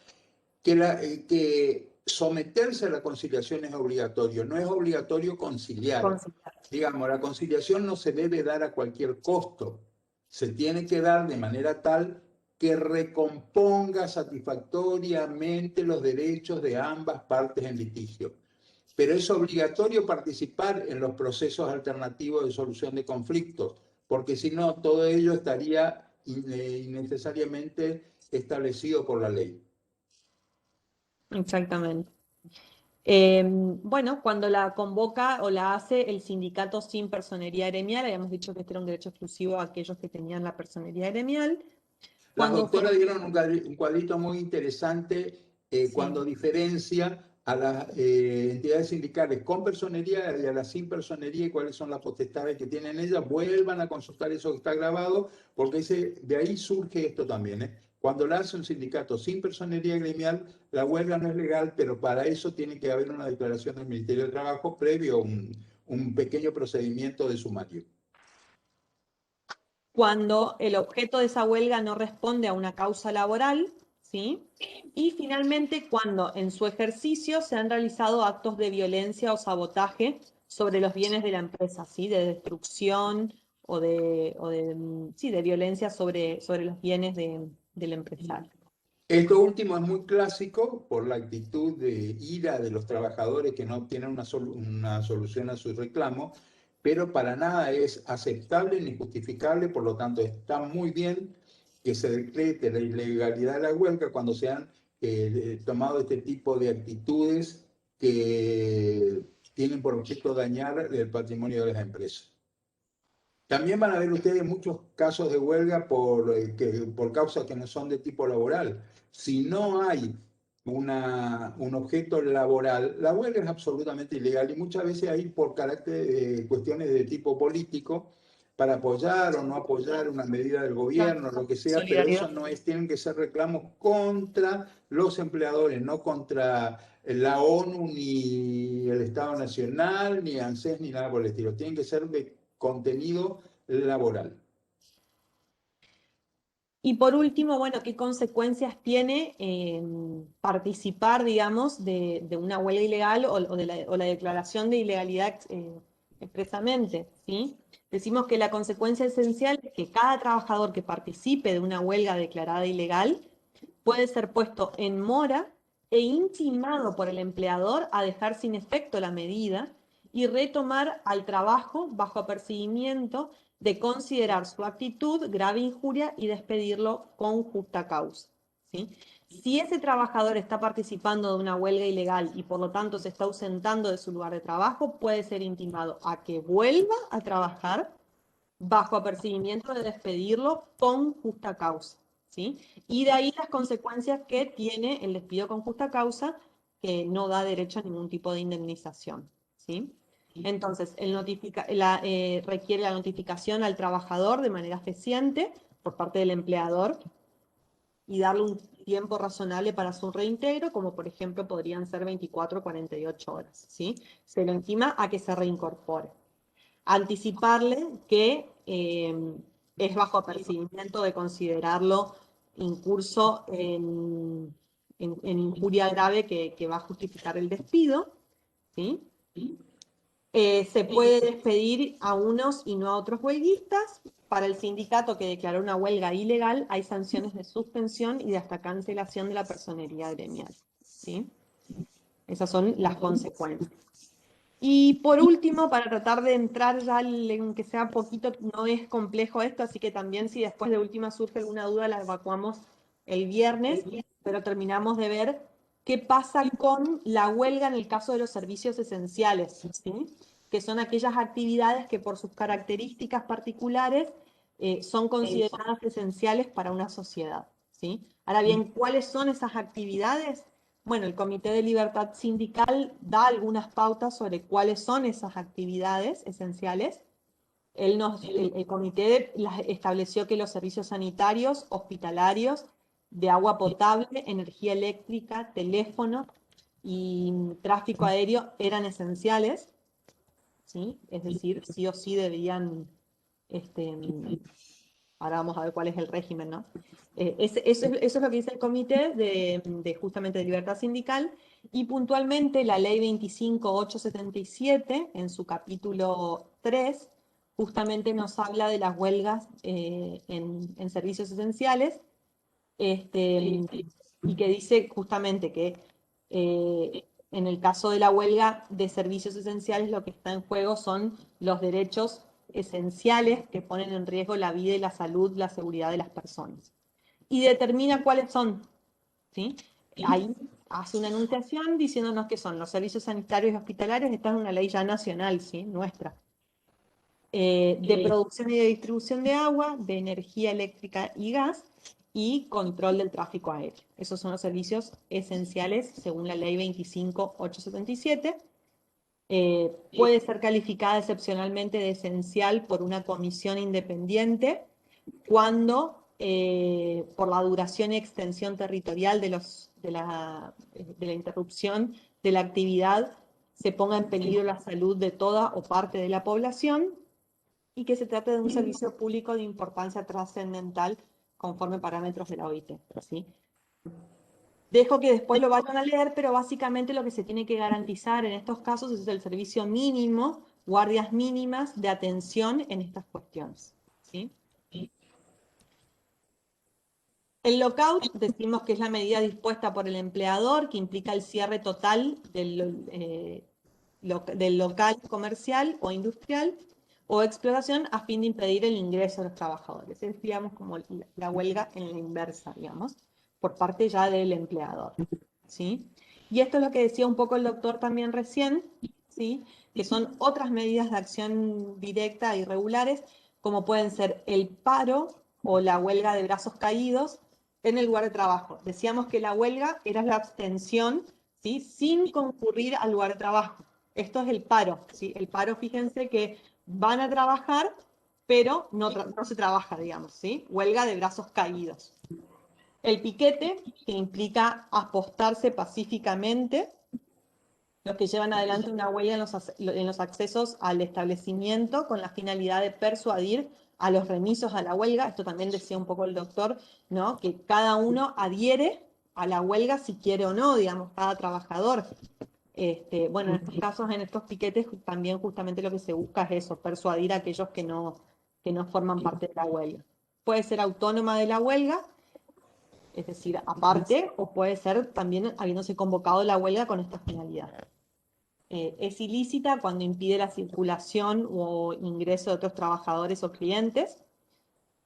que someterse a la conciliación es obligatorio, no es obligatorio conciliar. Digamos, la conciliación no se debe dar a cualquier costo, se tiene que dar de manera tal que recomponga satisfactoriamente los derechos de ambas partes en litigio. Pero es obligatorio participar en los procesos alternativos de solución de conflictos, porque si no, todo ello estaría innecesariamente establecido por la ley. Exactamente. Bueno, cuando la convoca o la hace el sindicato sin personería gremial, habíamos dicho que este era un derecho exclusivo a aquellos que tenían la personería gremial. Las Cuando doctoras dieron un cuadrito muy interesante sí. cuando diferencia a las entidades sindicales con personería y a las sin personería y cuáles son las potestades que tienen ellas. Vuelvan a consultar eso que está grabado, porque de ahí surge esto también. Cuando la hace un sindicato sin personería gremial, la huelga no es legal, pero para eso tiene que haber una declaración del Ministerio de Trabajo previo a un pequeño procedimiento de sumario. Cuando el objeto de esa huelga no responde a una causa laboral, ¿sí? Y finalmente, cuando en su ejercicio se han realizado actos de violencia o sabotaje sobre los bienes de la empresa, ¿sí? De destrucción de violencia sobre los bienes del empresario. Esto último es muy clásico por la actitud de ira de los trabajadores que no obtienen una solución a su reclamo, pero para nada es aceptable ni justificable, por lo tanto está muy bien que se decrete la ilegalidad de la huelga cuando se han tomado este tipo de actitudes que tienen por objeto dañar el patrimonio de las empresas. También van a ver ustedes muchos casos de huelga por causas que no son de tipo laboral. Si no hay un objeto laboral, la huelga es absolutamente ilegal y muchas veces hay por carácter de cuestiones de tipo político para apoyar o no apoyar una medida del gobierno, lo que sea, pero eso no es, tienen que ser reclamos contra los empleadores, no contra la ONU, ni el Estado Nacional, ni ANSES, ni nada por el estilo. Tienen que ser de contenido laboral. Y por último, bueno, ¿qué consecuencias tiene participar, digamos, de una huelga ilegal o la declaración de ilegalidad expresamente? ¿Sí? Decimos que la consecuencia esencial es que cada trabajador que participe de una huelga declarada ilegal puede ser puesto en mora e intimado por el empleador a dejar sin efecto la medida y retomar al trabajo bajo apercibimiento de considerar su actitud grave injuria y despedirlo con justa causa. ¿Sí? Si ese trabajador está participando de una huelga ilegal y por lo tanto se está ausentando de su lugar de trabajo, puede ser intimado a que vuelva a trabajar bajo apercibimiento de despedirlo con justa causa. ¿Sí? Y de ahí las consecuencias que tiene el despido con justa causa, que no da derecho a ningún tipo de indemnización. ¿Sí? Entonces, requiere la notificación al trabajador de manera fehaciente por parte del empleador y darle un tiempo razonable para su reintegro, como por ejemplo podrían ser 24 o 48 horas. ¿Sí? Se lo intima a que se reincorpore. Anticiparle que es bajo apercibimiento de considerarlo incurso en injuria grave que va a justificar el despido, ¿sí? Se puede despedir a unos y no a otros huelguistas. Para el sindicato que declaró una huelga ilegal, hay sanciones de suspensión y de hasta cancelación de la personería gremial, ¿sí? Esas son las consecuencias. Y por último, para tratar de entrar ya, aunque sea poquito, no es complejo esto, así que también si después de última surge alguna duda, la evacuamos el viernes, pero terminamos de ver qué pasa con la huelga en el caso de los servicios esenciales, ¿sí? Que son aquellas actividades que por sus características particulares son consideradas esenciales para una sociedad, ¿sí? Ahora bien, ¿cuáles son esas actividades? Bueno, el Comité de Libertad Sindical da algunas pautas sobre cuáles son esas actividades esenciales. El comité estableció que los servicios sanitarios, hospitalarios, de agua potable, energía eléctrica, teléfono y tráfico aéreo eran esenciales. ¿sí? Es decir, sí o sí deberían, ahora vamos a ver cuál es el régimen, ¿no? Eso es lo que dice el comité de justamente de libertad sindical, y puntualmente la ley 25.877, en su capítulo 3, justamente nos habla de las huelgas en servicios esenciales, y que dice justamente que en el caso de la huelga de servicios esenciales lo que está en juego son los derechos esenciales que ponen en riesgo la vida y la salud, la seguridad de las personas. Y determina cuáles son, ¿sí? Ahí hace una enunciación diciéndonos que son los servicios sanitarios y hospitalarios. Esta es una ley ya nacional, ¿sí? Nuestra. De producción y de distribución de agua, de energía eléctrica y gas, y control del tráfico aéreo. Esos son los servicios esenciales según la ley 25.877. Puede ser calificada excepcionalmente de esencial por una comisión independiente cuando, por la duración y extensión territorial de la interrupción de la actividad, se ponga en peligro la salud de toda o parte de la población, y que se trate de un servicio público de importancia trascendental conforme parámetros de la OIT, ¿sí? Dejo que después lo vayan a leer, pero básicamente lo que se tiene que garantizar en estos casos es el servicio mínimo, guardias mínimas de atención en estas cuestiones, ¿sí? El lockout decimos que es la medida dispuesta por el empleador que implica el cierre total del local comercial o industrial o explotación a fin de impedir el ingreso de los trabajadores. Es, digamos, como la huelga en la inversa, digamos, por parte ya del empleador, ¿sí? Y esto es lo que decía un poco el doctor también recién, ¿sí? Que son otras medidas de acción directa y regulares, como pueden ser el paro o la huelga de brazos caídos en el lugar de trabajo. Decíamos que la huelga era la abstención, ¿sí? Sin concurrir al lugar de trabajo. Esto es el paro, ¿sí? El paro, fíjense que van a trabajar, pero no se trabaja, digamos, ¿sí? Huelga de brazos caídos. El piquete, que implica apostarse pacíficamente, los que llevan adelante una huelga en los accesos al establecimiento con la finalidad de persuadir a los remisos a la huelga. Esto también decía un poco el doctor, ¿no? Que cada uno adhiere a la huelga si quiere o no, digamos, cada trabajador. Bueno, en estos casos, en estos piquetes, también justamente lo que se busca es eso, persuadir a aquellos que no forman parte de la huelga. Puede ser autónoma de la huelga, es decir, aparte, o puede ser también habiéndose convocado la huelga con esta finalidad. Es ilícita cuando impide la circulación o ingreso de otros trabajadores o clientes.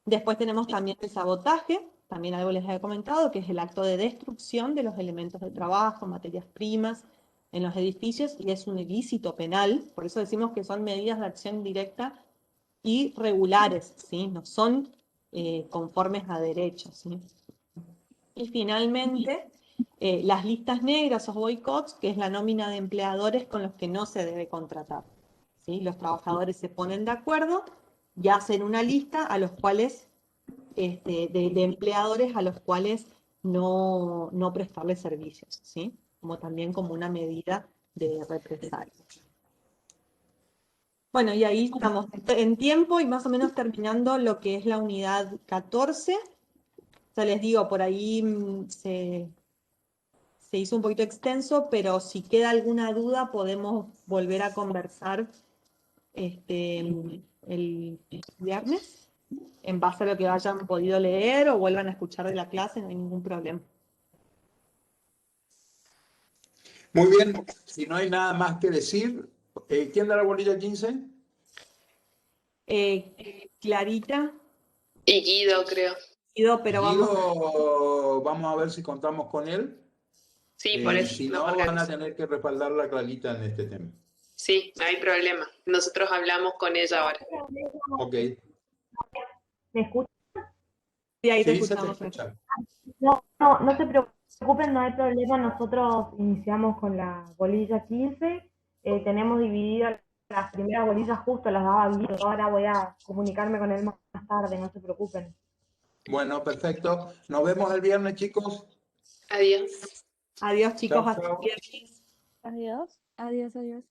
Después tenemos también el sabotaje, también algo les había comentado, que es el acto de destrucción de los elementos de trabajo, materias primas en los edificios, y es un ilícito penal. Por eso decimos que son medidas de acción directa y regulares, ¿sí? No son conformes a derechos, ¿sí? Y finalmente, las listas negras o boicots, que es la nómina de empleadores con los que no se debe contratar, ¿sí? Los trabajadores se ponen de acuerdo y hacen una lista a los cuales, de empleadores a los cuales no prestarles servicios, ¿sí? Como también como una medida de represalia. Bueno, y ahí estamos en tiempo y más o menos terminando lo que es la unidad 14. Ya les digo, por ahí se hizo un poquito extenso, pero si queda alguna duda podemos volver a conversar el viernes en base a lo que hayan podido leer o vuelvan a escuchar de la clase, no hay ningún problema. Muy bien, si no hay nada más que decir, ¿quién da la bolilla 15? Clarita. Y Guido, creo. Guido, pero Guido, vamos a ver si contamos con él. Sí, por eso Si nos no, van a organizamos. tener que respaldar la Clarita en este tema. Sí, no hay problema. Nosotros hablamos con ella ahora. Ok. ¿Me escuchan? Sí, ahí te Sí, se te escuchamos. escucha. No se preocupen, no hay problema. Nosotros iniciamos con la bolilla 15. Tenemos divididas las primeras bolillas, justo las daba Guido. Ahora voy a comunicarme con él más tarde, no se preocupen. Bueno, perfecto. Nos vemos el viernes, chicos. Adiós. Adiós, chicos, Chao, hasta el chao. viernes. Adiós. Adiós, adiós.